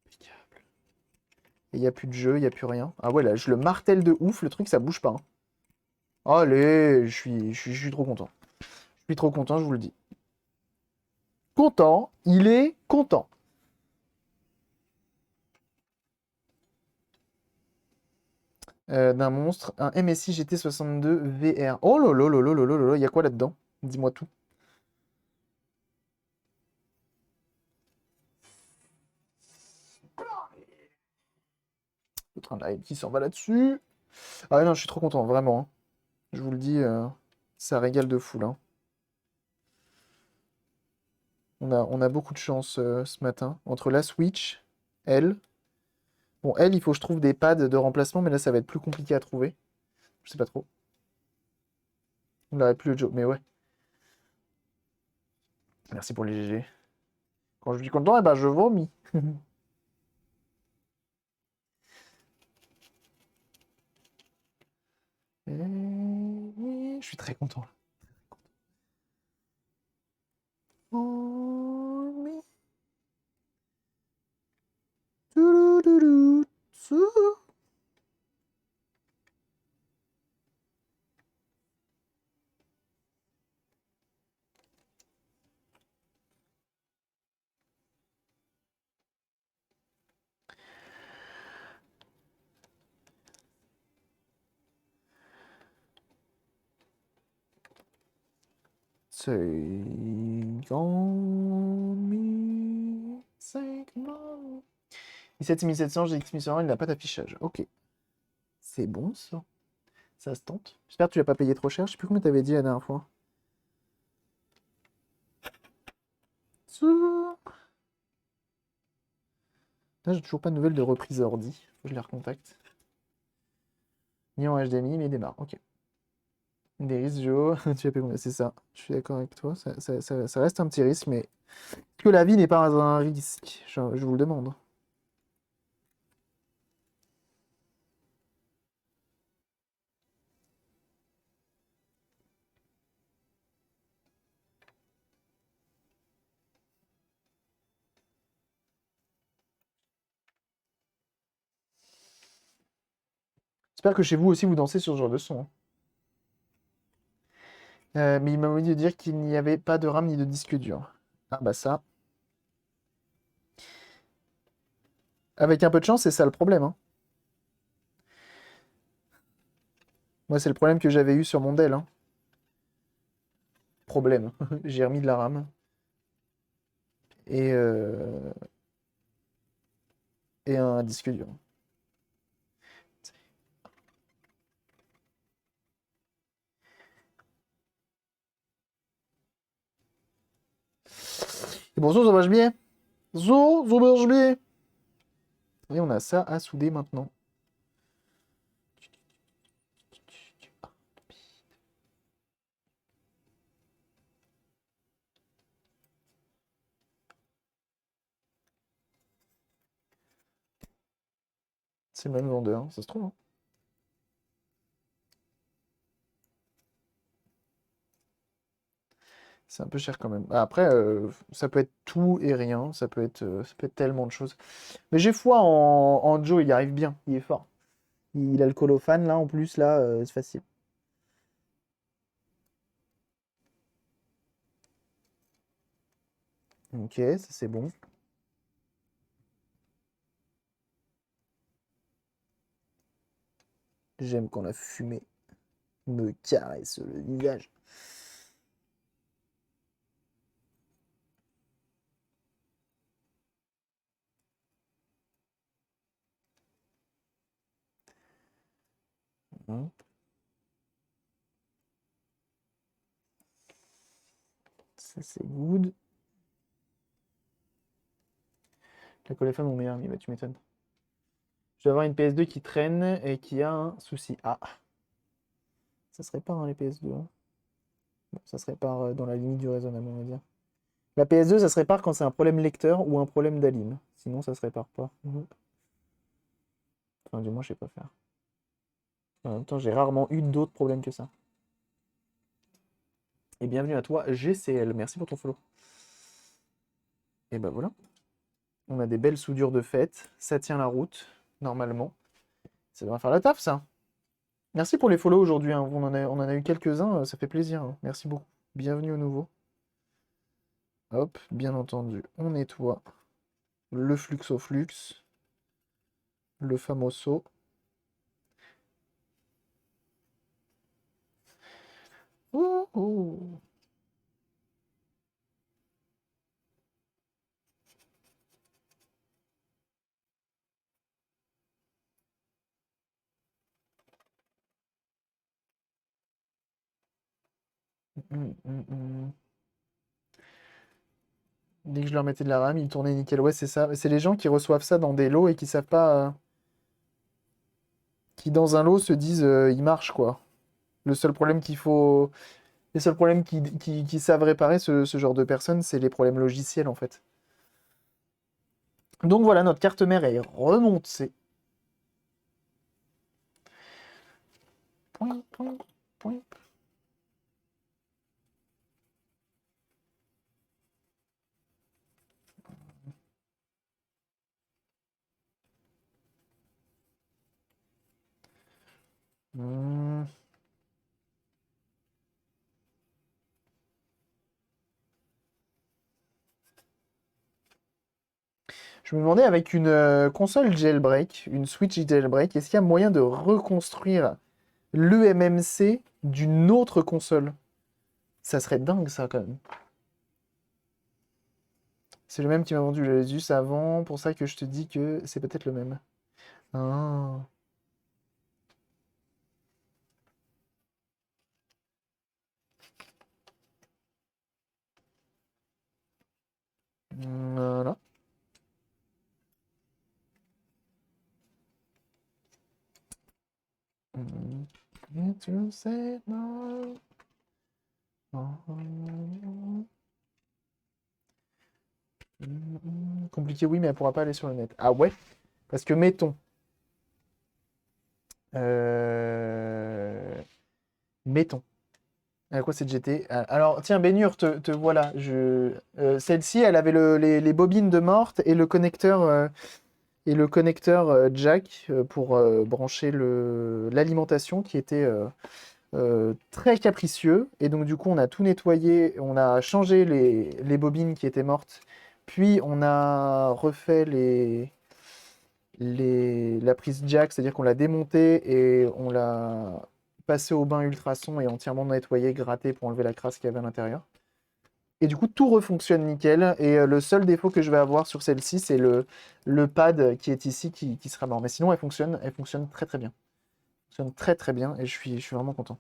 Impeccable. Et il n'y a plus de jeu, il n'y a plus rien. Ah ouais, là, je le martèle de ouf, le truc, ça bouge pas, hein. Allez, je suis trop content. Je suis trop content, je vous le dis. Content, il est content. D'un monstre, un MSI GT62 VR. Oh là là là là là là là, il y a quoi là-dedans? Dis-moi tout. Le train de la qui s'en va là-dessus. Ah ouais, non, je suis trop content, vraiment, hein. Je vous le dis, ça régale de fou, là. On a beaucoup de chance ce matin. Entre la Switch, elle. Bon, elle, il faut que je trouve des pads de remplacement, mais là, ça va être plus compliqué à trouver. Je sais pas trop. On n'aurait plus le Joe, mais ouais. Merci pour les GG. Quand je suis content, eh ben, je vomis. Je suis très content. Vomi. Toulouloulou, tsou. Take on me, take on me. 17700, GX 1100, il n'a pas d'affichage. Ok. C'est bon, ça. Ça se tente. J'espère que tu l'as pas payé trop cher. Je sais plus combien t'avais dit la dernière fois. Tsou. Là, j'ai toujours pas de nouvelles de reprise ordi. Faut que je les recontacte. Ni en HDMI, mais il démarre. Ok. Des risques, Joe. Tu as payé combien? C'est ça. Je suis d'accord avec toi. Ça reste un petit risque, mais que la vie n'est pas un risque. Je vous le demande. J'espère que chez vous aussi, vous dansez sur ce genre de son, hein. Mais il m'a oublié de dire qu'il n'y avait pas de RAM ni de disque dur. Ah bah ça. Avec un peu de chance, c'est ça le problème, hein. Moi, c'est le problème que j'avais eu sur mon Dell, hein. Problème. J'ai remis de la RAM. Et, euh, et un disque dur. Et bon, ça marche bien. Ça marche bien. Et on a ça à souder maintenant. C'est le même vendeur, hein, ça se trouve, hein. C'est un peu cher quand même. Après, ça peut être tout et rien, ça peut être tellement de choses. Mais j'ai foi en Joe, il y arrive bien, il est fort. Il a le colophane là en plus, là, c'est facile. Ok, ça c'est bon. J'aime quand la fumée me caresse le visage. Hein. Ça c'est good. La colophane, mon meilleur ami, bah, tu m'étonnes. Je vais avoir une PS2 qui traîne et qui a un souci. Ah, ça se répare hein, les PS2. Hein. Bon, ça se répare dans la limite du raisonnable, on va dire. La PS2, ça se répare quand c'est un problème lecteur ou un problème d'alim. Sinon, ça se répare pas. Enfin, du moins, je sais pas faire. En même temps, j'ai rarement eu d'autres problèmes que ça. Et bienvenue à toi, GCL. Merci pour ton follow. Et bah voilà. On a des belles soudures de fête. Ça tient la route, normalement. Ça devrait faire la taf, ça. Merci pour les follow aujourd'hui. Hein. On en a eu quelques-uns. Ça fait plaisir. Hein. Merci beaucoup. Bienvenue au nouveau. Hop, bien entendu. On nettoie le flux, le famoso. Ouh, ouh. Dès que je leur mettais de la RAM, ils tournaient nickel. Ouais, c'est ça. C'est les gens qui reçoivent ça dans des lots et qui savent pas. Qui dans un lot se disent il marche quoi. Le seul problème qu'il faut. Les seuls problèmes qui savent réparer ce genre de personnes, c'est les problèmes logiciels en fait. Donc voilà, notre carte mère est remontée. Point, point, point. Hmm. Je me demandais avec une console jailbreak, une Switch jailbreak, est-ce qu'il y a moyen de reconstruire l'EMMC d'une autre console? Ça serait dingue ça quand même. C'est le même qui m'a vendu le Asus avant, pour ça que je te dis que c'est peut-être le même. Ah. Voilà. Tu sais, non. Compliqué, oui, mais elle pourra pas aller sur le net. Ah ouais? Parce que mettons. euh, Mettons. À quoi cette GT? Alors, tiens, Bénur, te voilà. Celle-ci, elle avait les bobines de morte et le connecteur jack pour brancher l'alimentation qui était très capricieux. Et donc, du coup, on a tout nettoyé, on a changé les bobines qui étaient mortes, puis on a refait la prise jack, c'est-à-dire qu'on l'a démontée et on l'a passée au bain ultrason et entièrement nettoyé, gratté pour enlever la crasse qu'il y avait à l'intérieur. Et du coup, tout refonctionne nickel. Et le seul défaut que je vais avoir sur celle-ci, c'est le pad qui est ici qui sera mort. Mais sinon, elle fonctionne très très bien. Elle fonctionne très très bien et je suis vraiment content.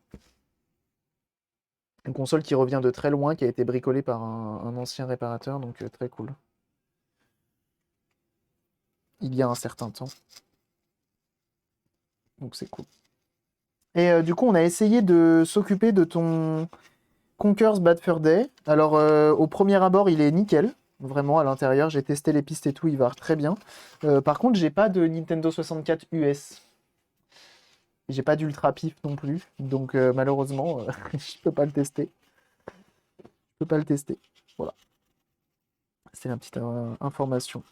Une console qui revient de très loin, qui a été bricolée par un ancien réparateur, donc très cool. Il y a un certain temps. Donc c'est cool. Et du coup, on a essayé de s'occuper de ton Conker's Bad Fur Day. Alors, au premier abord, il est nickel. Vraiment, à l'intérieur, j'ai testé les pistes et tout, il va très bien. Par contre, j'ai pas de Nintendo 64 US. J'ai pas d'Ultra Pif non plus. Donc, malheureusement, je peux pas le tester. Je peux pas le tester. Voilà. C'est la petite information.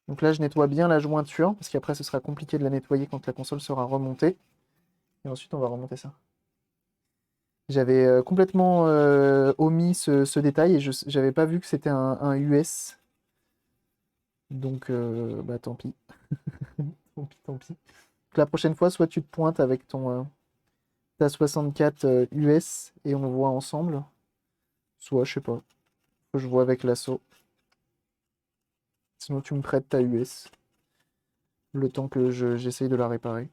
Donc là, je nettoie bien la jointure, parce qu'après, ce sera compliqué de la nettoyer quand la console sera remontée. Et ensuite, on va remonter ça. J'avais complètement omis ce détail et j'avais pas vu que c'était un US. Donc, bah tant pis. Tant pis, tant pis. Donc, la prochaine fois, soit tu te pointes avec ta 64 US et on voit ensemble. Soit, je sais pas, faut que je vois avec l'assaut. Sinon, tu me prêtes ta US. Le temps que j'essaye de la réparer.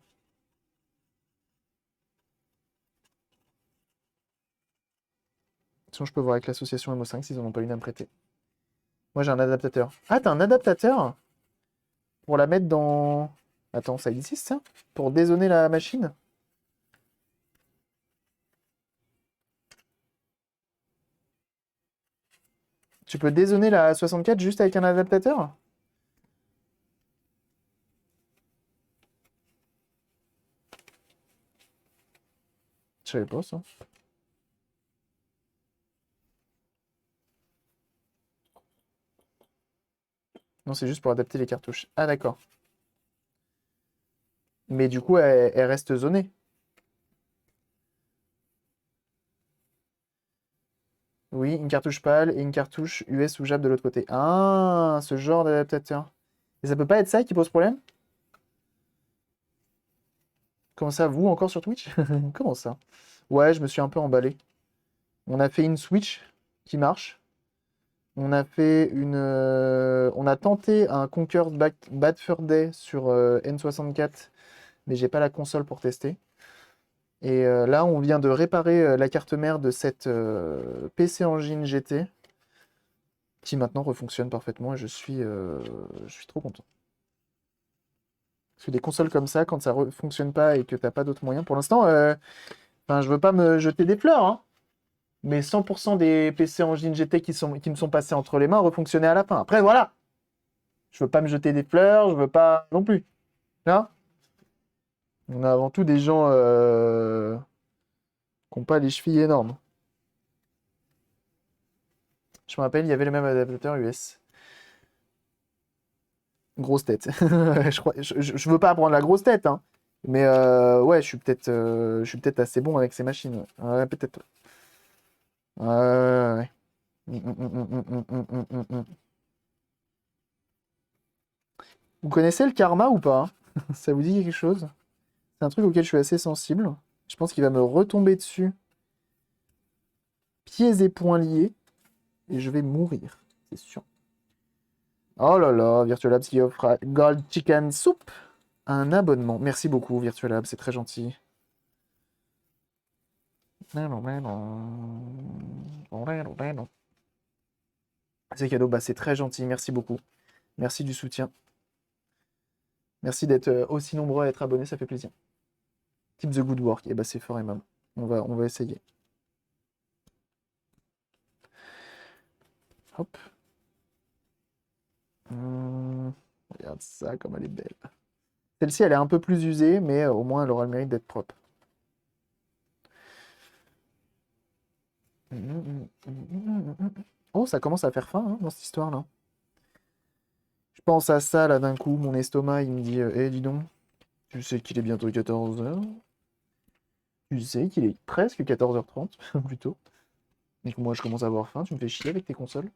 Sinon, je peux voir avec l'association MO5 s'ils en ont pas une à me prêter. Moi, j'ai un adaptateur. Ah, t'as un adaptateur? Pour la mettre dans... Attends, ça existe, ça? Pour dézoner la machine? Tu peux dézoner la 64 juste avec un adaptateur? Je savais pas, ça. Non, c'est juste pour adapter les cartouches. Ah, d'accord. Mais du coup, elle reste zonée. Oui, une cartouche PAL et une cartouche US ou JAB de l'autre côté. Ah, ce genre d'adaptateur. Et ça peut pas être ça qui pose problème? Comment ça, vous encore sur Twitch? Comment ça? Ouais, je me suis un peu emballé. On a fait une Switch qui marche. On a fait on a tenté un Conquer Bad Fur Day sur N64, mais j'ai pas la console pour tester. Et là, on vient de réparer la carte mère de cette PC Engine GT, qui maintenant refonctionne parfaitement et je suis trop content. Parce que des consoles comme ça, quand ça ne fonctionne pas et que t'as pas d'autres moyens, pour l'instant, enfin, je veux pas me jeter des fleurs, hein, mais 100% des PC Engine GT qui me sont passés entre les mains refonctionnaient à la fin. Après, voilà, je veux pas me jeter des fleurs, je veux pas non plus. Là, on a avant tout des gens qui n'ont pas les chevilles énormes. Je me rappelle, il y avait le même adaptateur US. Grosse tête. Je veux pas prendre la grosse tête, hein. Mais ouais, je suis peut-être assez bon avec ces machines. Ouais, ouais, peut-être. Ouais, ouais, ouais. Vous connaissez le karma ou pas? Ça vous dit quelque chose? C'est un truc auquel je suis assez sensible. Je pense qu'il va me retomber dessus, pieds et poings liés, et je vais mourir, c'est sûr. Oh là là, Virtualabs qui offre à Gold Chicken Soup un abonnement. Merci beaucoup, Virtualabs, c'est très gentil. C'est cadeau, bah c'est très gentil, merci beaucoup. Merci du soutien. Merci d'être aussi nombreux à être abonnés, ça fait plaisir. Keep the good work, et bah c'est fort aimable. On va essayer. Hop. Regarde ça, comme elle est belle. Celle-ci, elle est un peu plus usée, mais au moins, elle aura le mérite d'être propre. Oh, ça commence à faire faim hein, dans cette histoire-là. Je pense à ça, là, d'un coup, mon estomac, il me dit, eh, dis donc, tu sais qu'il est bientôt 14h. Tu sais qu'il est presque 14h30, plutôt. Et que moi, je commence à avoir faim, tu me fais chier avec tes consoles.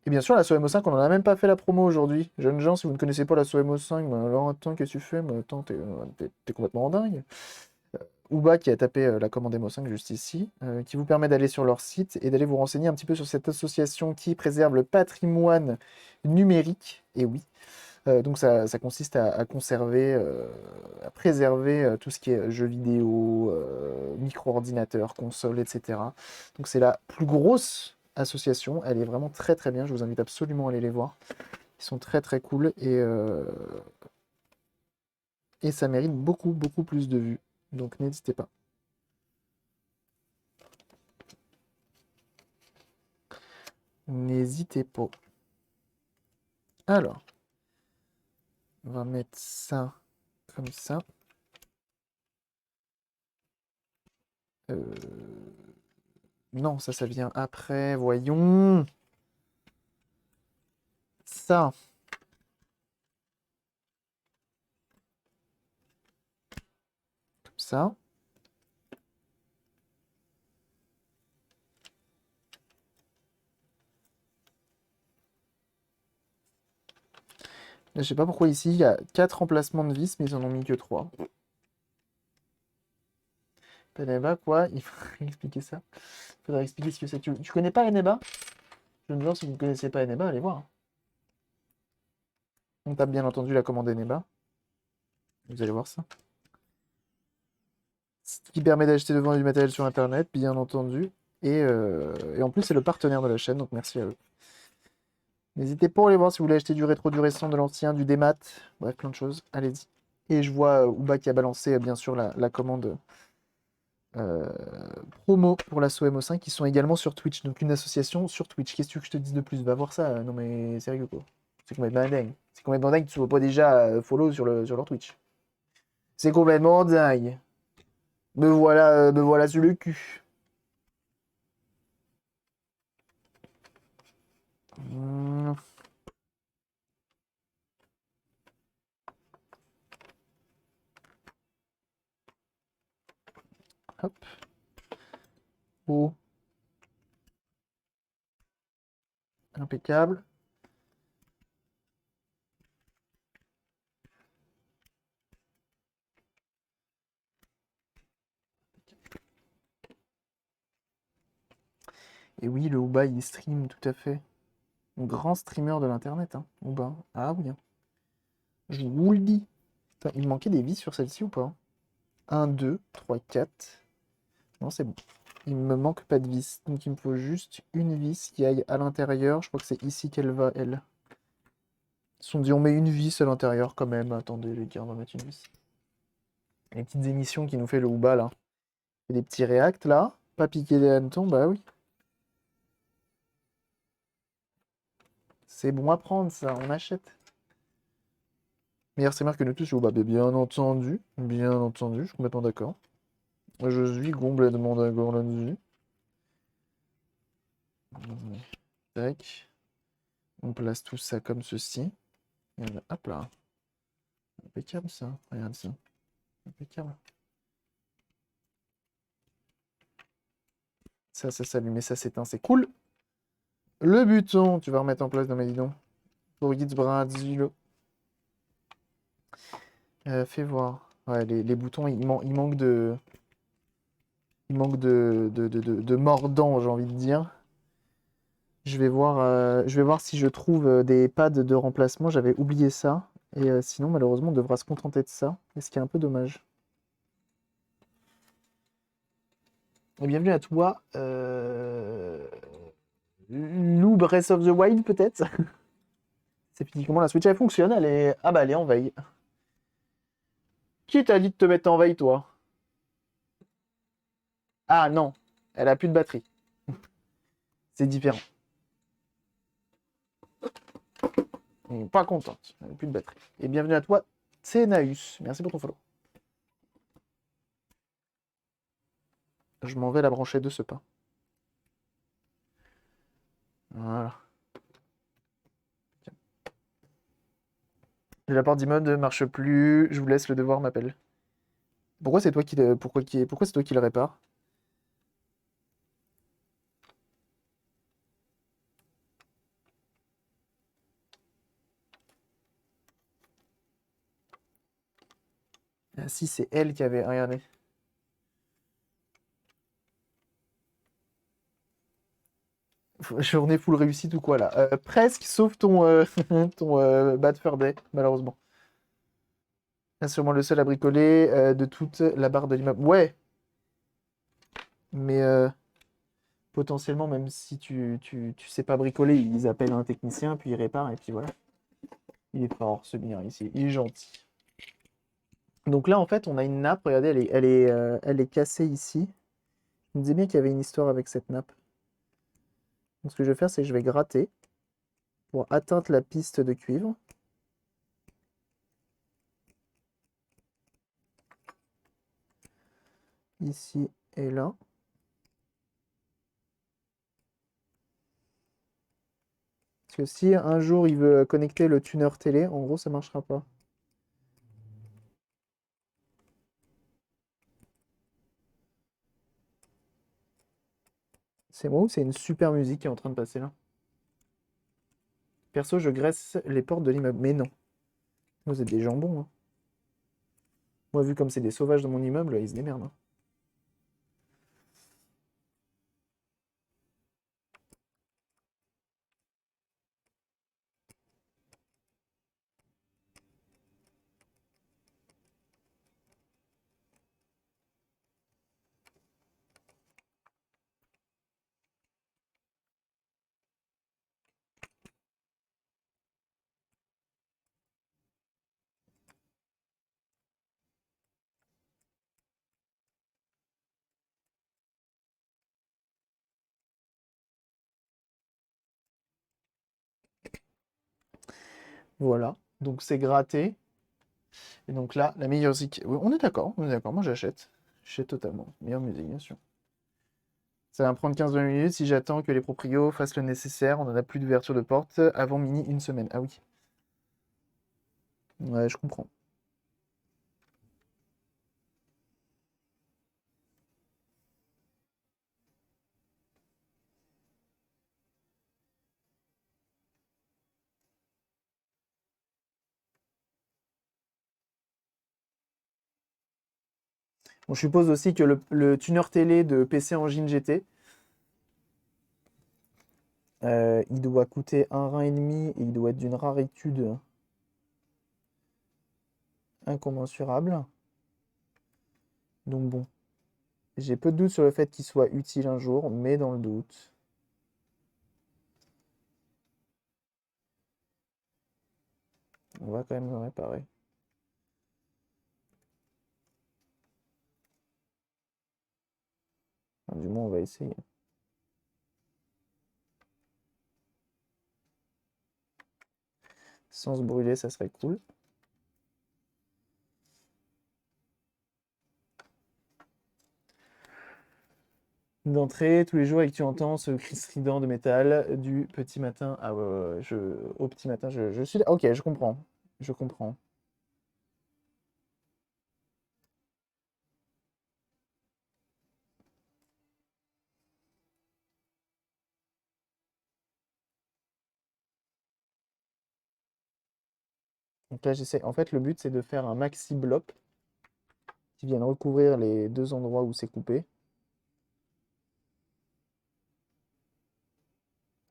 Et bien sûr, la SOMO5, on n'en a même pas fait la promo aujourd'hui. Jeunes gens, si vous ne connaissez pas la SOMO5, bah alors attends, qu'est-ce que tu fais? Mais attends, t'es complètement dingue. Ouba qui a tapé la commande MO5 juste ici, qui vous permet d'aller sur leur site et d'aller vous renseigner un petit peu sur cette association qui préserve le patrimoine numérique. Et oui, donc ça consiste à conserver, à préserver tout ce qui est jeux vidéo, micro-ordinateurs, consoles, etc. Donc c'est la plus grosse association, elle est vraiment très très bien, je vous invite absolument à aller les voir. Ils sont très très cool et ça mérite beaucoup beaucoup plus de vues. Donc n'hésitez pas. N'hésitez pas. Alors, on va mettre ça comme ça. Non, ça vient après. Voyons. Ça. Comme ça. Je sais pas pourquoi ici, il y a 4 emplacements de vis, mais ils en ont mis que 3. Eneba, quoi? Il faudrait expliquer ça. Il faudrait expliquer ce que c'est. Tu connais pas Eneba? Je me demande si vous ne connaissez pas Eneba, allez voir. On tape bien entendu la commande Eneba. Vous allez voir ça. Ce qui permet d'acheter de vendre du matériel sur Internet, bien entendu. Et en plus, c'est le partenaire de la chaîne, donc merci à eux. N'hésitez pas à aller voir si vous voulez acheter du rétro, du récent, de l'ancien, du démat. Bref, plein de choses. Allez-y. Et je vois Uba qui a balancé, bien sûr, la commande euh, promo pour la SOMO5 qui sont également sur Twitch. Donc une association sur Twitch. Qu'est-ce que tu veux que je te dise de plus? Va voir ça. Non mais sérieux quoi. C'est complètement dingue. C'est complètement dingue que tu sois pas déjà follow sur leur Twitch. C'est complètement dingue. Me voilà sur le cul. Hmm. Hop. Oh. Impeccable. Et oui, le Uba, il stream tout à fait. Un grand streamer de l'internet, hein. Uba. Ah oui, hein. Je vous le dis. Putain, il me manquait des vis sur celle-ci ou pas? 1, 2, 3, 4. Non, c'est bon. Il me manque pas de vis. Donc il me faut juste une vis qui aille à l'intérieur. Je crois que c'est ici qu'elle va, elle. Ils se sont dit, on met une vis à l'intérieur quand même. Attendez, les gars, on va mettre une vis. Les petites émissions qui nous fait le Uba, là. Et des petits réacts, là. Pas piquer des hannetons, bah oui. C'est bon à prendre, ça. On achète. Meilleur streamer que nous tous, le Uba. Bien entendu. Bien entendu, je suis complètement d'accord. Je suis complètement d'accord là-dessus. Tac. On place tout ça comme ceci. Et hop là. Impeccable ça. Regarde ça. Impeccable. Ça s'allume et ça s'éteint, c'est cool. Le buton, tu vas remettre en place dans mes dis donc. Pour Guides Brazil. Fais voir. Ouais, les boutons, il manque de. Il manque de mordant, j'ai envie de dire. Je vais voir si je trouve des pads de remplacement. J'avais oublié ça. Et sinon, malheureusement, on devra se contenter de ça. Et ce qui est un peu dommage. Et bienvenue à toi. Lou Breath of the Wild, peut-être? C'est fini comment la Switch elle fonctionne, elle est. Ah bah elle est en veille. Qui t'a dit de te mettre en veille, toi? Ah non, elle a plus de batterie. C'est différent. Elle est pas contente, elle a plus de batterie. Et bienvenue à toi, Tsenaus. Merci pour ton follow. Je m'en vais la brancher de ce pas. Voilà. La porte d'immode ne marche plus, je vous laisse, le devoir m'appelle. Pourquoi c'est toi qui le... Pourquoi c'est toi qui le répare? Ah si, c'est elle qui avait... Regardez. Journée full réussite ou quoi là? Presque, sauf ton, ton Bad Fur Day, malheureusement. C'est sûrement le seul à bricoler de toute la barre de l'immeuble. Ouais, mais potentiellement, même si tu sais pas bricoler, ils appellent un technicien, puis ils réparent, et puis voilà. Il est fort, ce bien ici. Il est gentil. Donc là, en fait, on a une nappe. Regardez, elle est cassée ici. Je me disais bien qu'il y avait une histoire avec cette nappe. Donc ce que je vais faire, c'est que je vais gratter pour atteindre la piste de cuivre. Ici et là. Parce que si un jour il veut connecter le tuner télé, en gros, ça marchera pas. C'est moi ou c'est une super musique qui est en train de passer là? Perso, je graisse les portes de l'immeuble. Mais non. Vous êtes des jambons, hein. Moi, vu comme c'est des sauvages dans mon immeuble, ils se démerdent, hein. Voilà. Donc c'est gratté. Et donc là, la meilleure musique. Oui, on est d'accord, on est d'accord. Moi, j'achète. J'achète totalement. Meilleure musique, bien sûr. Ça va me prendre 15-20 minutes si j'attends que les proprios fassent le nécessaire. On n'en a plus d'ouverture de porte avant mini une semaine. Ah oui. Ouais, je comprends. Bon, je suppose aussi que le tuner télé de PC Engine GT, il doit coûter un rein et demi et il doit être d'une raretude incommensurable. Donc bon, j'ai peu de doute sur le fait qu'il soit utile un jour, mais dans le doute. On va quand même le réparer. Enfin, du moins, on va essayer. Sans se brûler, ça serait cool. D'entrée, tous les jours, et que tu entends ce cri strident de métal du petit matin. Ah ouais, ouais, ouais, au petit matin, je suis là. Ok, je comprends. Je comprends. Donc là, j'essaie. En fait, le but, c'est de faire un maxi bloc qui vienne recouvrir les deux endroits où c'est coupé.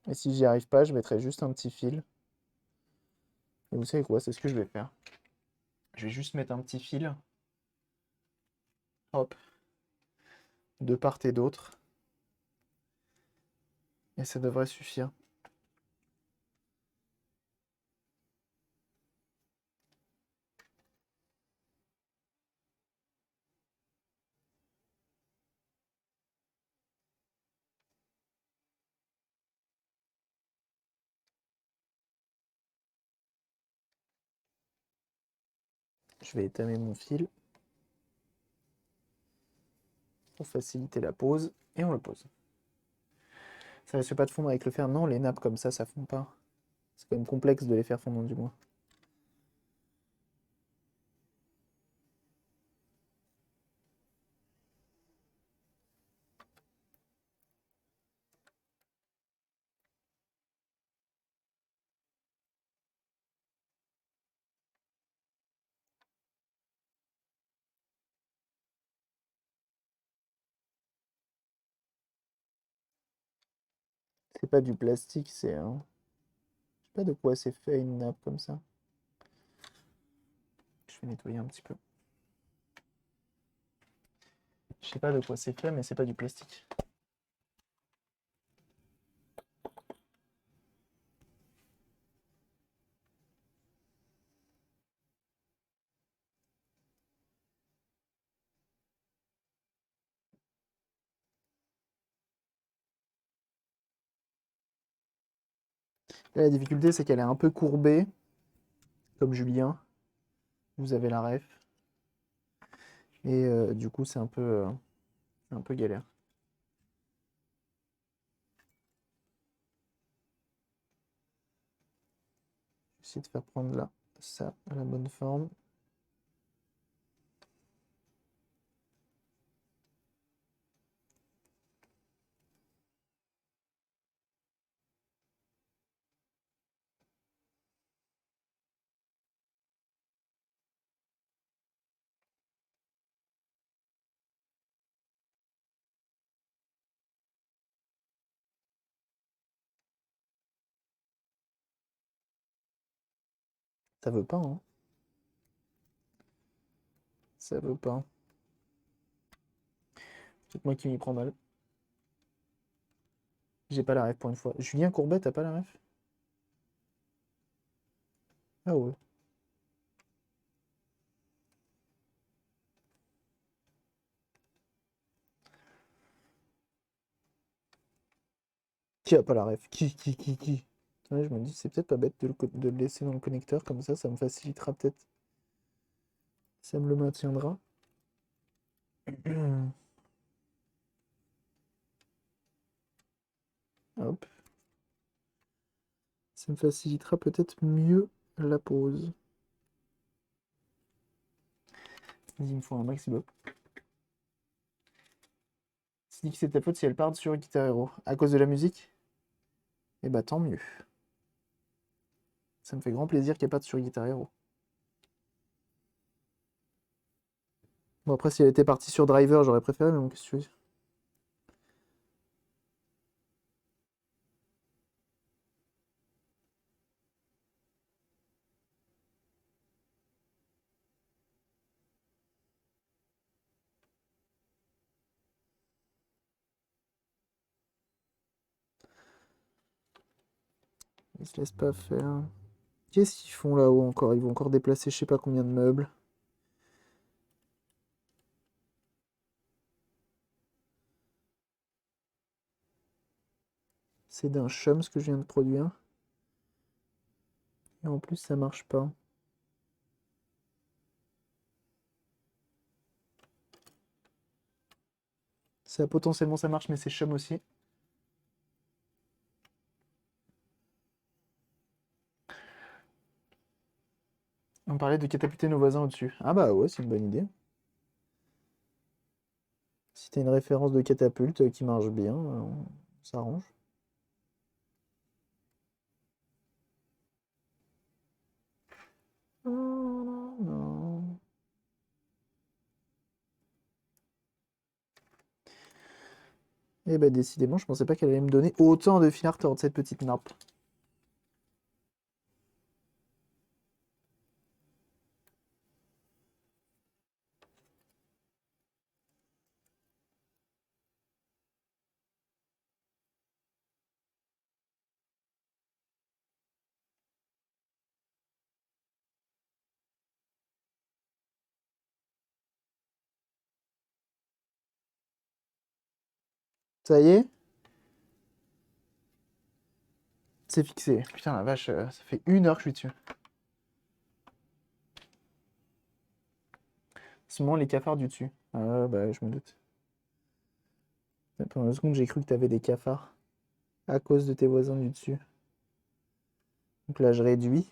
Et si j'y arrive pas, je mettrai juste un petit fil. Et vous savez quoi? C'est ce que je vais faire. Je vais juste mettre un petit fil. Hop. De part et d'autre. Et ça devrait suffire. Je vais étamer mon fil pour faciliter la pose. Et on le pose. Ça risque pas de fondre avec le fer. Non, les nappes comme ça fond pas. C'est quand même complexe de les faire fondre du moins. C'est pas du plastique, c'est un... Je sais pas de quoi c'est fait une nappe comme ça. Je vais nettoyer un petit peu. Je sais pas de quoi c'est fait, mais c'est pas du plastique. Là, la difficulté, c'est qu'elle est un peu courbée, comme Julien. Vous avez la ref. Et du coup, c'est un peu galère. J'essaie de faire prendre là, ça à la bonne forme. Ça veut pas, hein. Ça veut pas. C'est moi qui m'y prends mal. J'ai pas la ref pour une fois. Julien Courbet, t'as pas la ref? Ah ouais. Qui a pas la ref? Qui? Ouais, je me dis, c'est peut-être pas bête de le laisser dans le connecteur, comme ça me facilitera peut-être. Ça me le maintiendra. Hop. Ça me facilitera peut-être mieux la pause. Vas-y, il me faut un maximum. Tu dis que c'est ta faute si elle part sur Guitar Hero. À cause de la musique? Eh bah tant mieux. Ça me fait grand plaisir qu'elle parte sur Guitar Hero. Bon après si elle était partie sur Driver, j'aurais préféré, mais bon, qu'est-ce que tu veux? Ils se laissent pas faire. Qu'est-ce qu'ils font là-haut encore? Ils vont encore déplacer je sais pas combien de meubles. C'est d'un chum ce que je viens de produire. Et en plus ça marche pas. Ça potentiellement ça marche mais c'est chum aussi. On parlait de catapulter nos voisins au-dessus. Ah bah ouais, c'est une bonne idée. Si t'as une référence de catapulte qui marche bien, on s'arrange. Non, non. Eh bah décidément, je pensais pas qu'elle allait me donner autant de fil à retordre, cette petite nappe. Ça y est, c'est fixé. Putain la vache, ça fait 1 heure que je suis dessus. Seulement les cafards du dessus. Ah bah je me doute. Pendant une seconde, j'ai cru que t'avais des cafards à cause de tes voisins du dessus. Donc là, je réduis.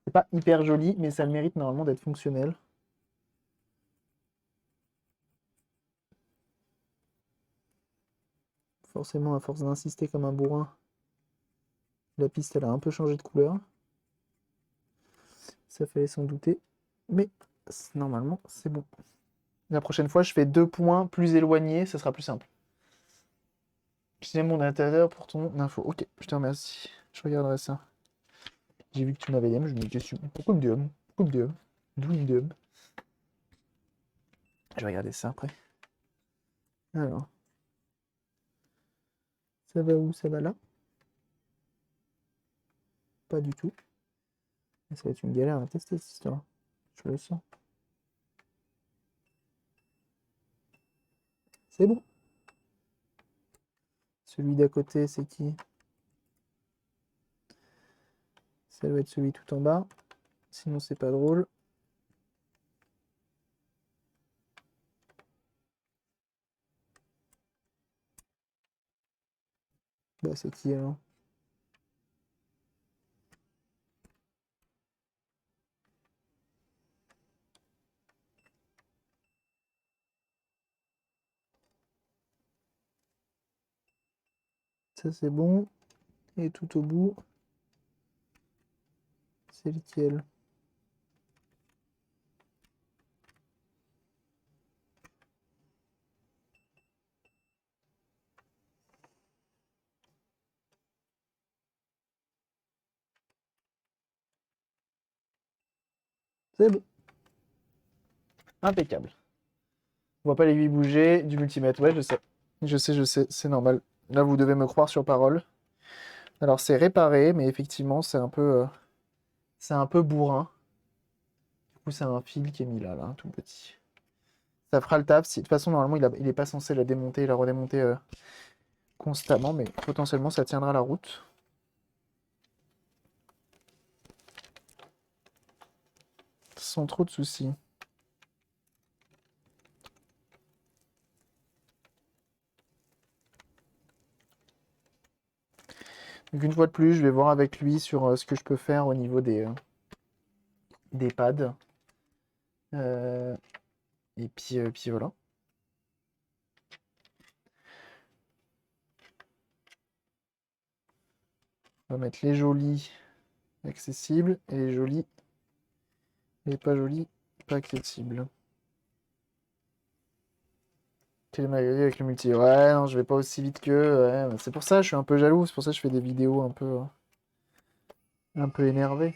C'est pas hyper joli, mais ça a le mérite normalement d'être fonctionnel. Forcément, à force d'insister comme un bourrin, la piste elle a un peu changé de couleur. Ça fallait s'en douter. Mais normalement, c'est bon. La prochaine fois, je fais 2 points plus éloignés, ça sera plus simple. Je tiens mon intérieur pour ton info. Ok, je te remercie. Je regarderai ça. J'ai vu que tu m'avais DM, je me dis question. Pourquoi il me DM? Pourquoi il me DM? D'où il me DM? Je vais regarder ça après. Alors, ça va où? Ça va là? Pas du tout. Ça va être une galère à tester cette histoire. Je le sens. C'est bon. Celui d'à côté, c'est qui? Ça doit être celui tout en bas. Sinon, c'est pas drôle. Bah, c'est qui alors? Ça, c'est bon. Et tout au bout, c'est lequel? C'est bon. Impeccable. On voit pas l'aiguille bouger du multimètre. Ouais, je sais. Je sais, c'est normal. Là, vous devez me croire sur parole. Alors, c'est réparé, mais effectivement, c'est un peu bourrin. Du coup, c'est un fil qui est mis là, là, tout petit. Ça fera le taf. De toute façon, normalement, il est pas censé la démonter, la redémonter constamment, mais potentiellement, ça tiendra la route. Sans trop de soucis. Donc, une fois de plus, je vais voir avec lui sur ce que je peux faire au niveau des pads. Et puis voilà. On va mettre les jolis accessibles et les jolis et pas jolis pas accessibles. Télémagasiner avec le multi. Ouais, non, je vais pas aussi vite que. Ouais, c'est pour ça, je suis un peu jaloux. C'est pour ça que je fais des vidéos un peu énervé.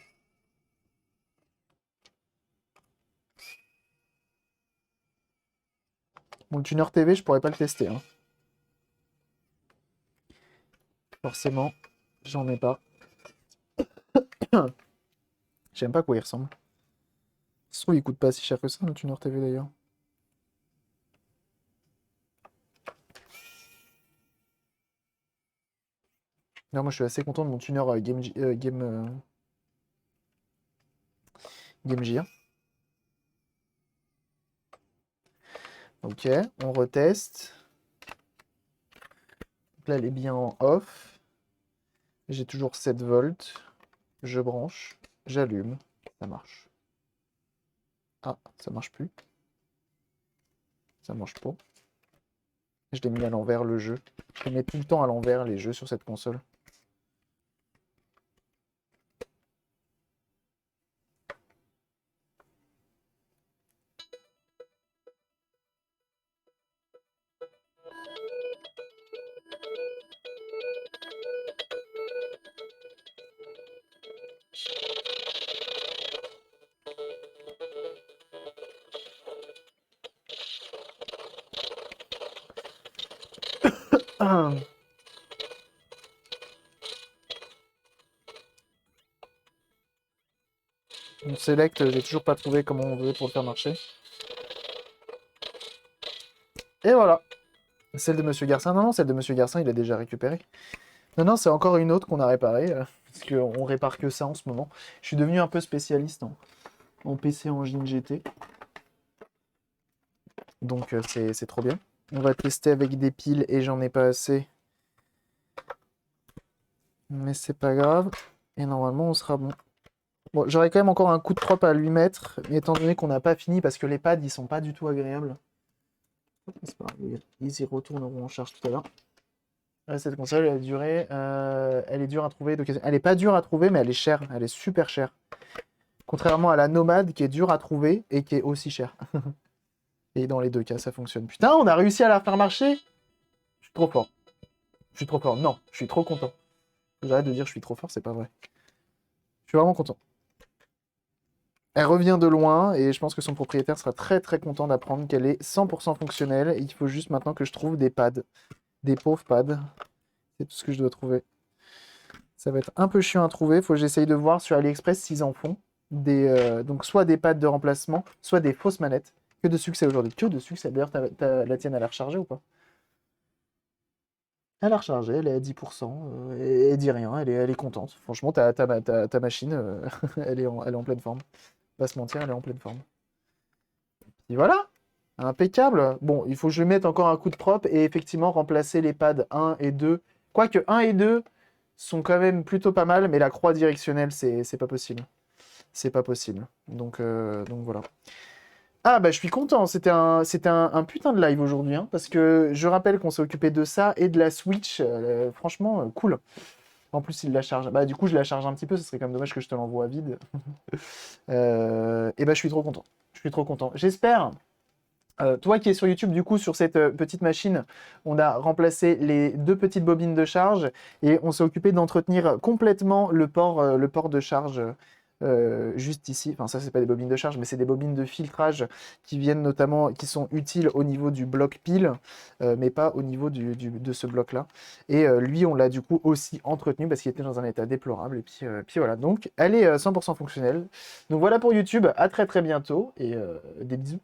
Mon tuner TV, je pourrais pas le tester, hein. Forcément, j'en ai pas. J'aime pas à quoi il ressemble. Ça se trouve, il coûte pas si cher que ça, le tuner TV d'ailleurs. Non, moi je suis assez content de mon tuner Game Gear. Ok, on reteste. Donc là, elle est bien en off. J'ai toujours 7 volts. Je branche, j'allume, ça marche. Ah, ça marche plus. Ça marche pas. Je l'ai mis à l'envers le jeu. Je les mets tout le temps à l'envers les jeux sur cette console. Mon select, j'ai toujours pas trouvé comment on veut pour le faire marcher. Et voilà. Celle de Monsieur Garcin. Non, non, celle de Monsieur Garcin, il a déjà récupéré. Non, non, c'est encore une autre qu'on a réparée. Parce qu'on répare que ça en ce moment. Je suis devenu un peu spécialiste en PC Engine GT. Donc c'est trop bien. On va tester avec des piles et j'en ai pas assez. Mais c'est pas grave. Et normalement, on sera bon. Bon, j'aurais quand même encore un coup de propre à lui mettre, mais étant donné qu'on n'a pas fini, parce que les pads, ils sont pas du tout agréables. C'est pas grave, ils y retourneront en charge tout à l'heure. Cette console, elle est dure à trouver d'occasion. Elle est pas dure à trouver, mais elle est chère. Elle est super chère. Contrairement à la Nomade, qui est dure à trouver et qui est aussi chère. Et dans les deux cas, ça fonctionne. Putain, on a réussi à la faire marcher! Je suis trop fort. Je suis trop fort. Non, je suis trop content. J'arrête de dire je suis trop fort, c'est pas vrai. Je suis vraiment content. Elle revient de loin et je pense que son propriétaire sera très très content d'apprendre qu'elle est 100% fonctionnelle et il faut juste maintenant que je trouve des pads. Des pauvres pads. C'est tout ce que je dois trouver. Ça va être un peu chiant à trouver. Faut que j'essaye de voir sur AliExpress s'ils en font. Donc soit des pads de remplacement, soit des fausses manettes. Que de succès aujourd'hui. Que de succès. D'ailleurs, la tienne, elle a rechargé ou pas? Elle a rechargé, elle est à 10%, et elle dit rien, elle est contente. Franchement, ta machine, elle est en pleine forme. Pas se mentir, elle est en pleine forme. Et voilà, impeccable. Bon, il faut que je lui mette encore un coup de propre et effectivement remplacer les pads 1 et 2. Quoique 1 et 2 sont quand même plutôt pas mal, mais la croix directionnelle, c'est pas possible. C'est pas possible. Donc voilà. Ah bah je suis content, c'était un putain de live aujourd'hui, hein, parce que je rappelle qu'on s'est occupé de ça et de la Switch, franchement, cool. En plus, il la charge. Bah du coup, je la charge un petit peu, ce serait quand même dommage que je te l'envoie vide. Et bah je suis trop content. Je suis trop content. J'espère. Toi qui es sur YouTube, du coup, sur cette petite machine, on a remplacé les deux petites bobines de charge et on s'est occupé d'entretenir complètement le port de charge juste ici. Enfin, ça, c'est pas des bobines de charge, mais c'est des bobines de filtrage qui viennent notamment, qui sont utiles au niveau du bloc pile, mais pas au niveau de ce bloc-là. Et lui, on l'a du coup aussi entretenu parce qu'il était dans un état déplorable. Et puis voilà, donc elle est 100% fonctionnelle. Donc voilà pour YouTube, à très très bientôt et des bisous.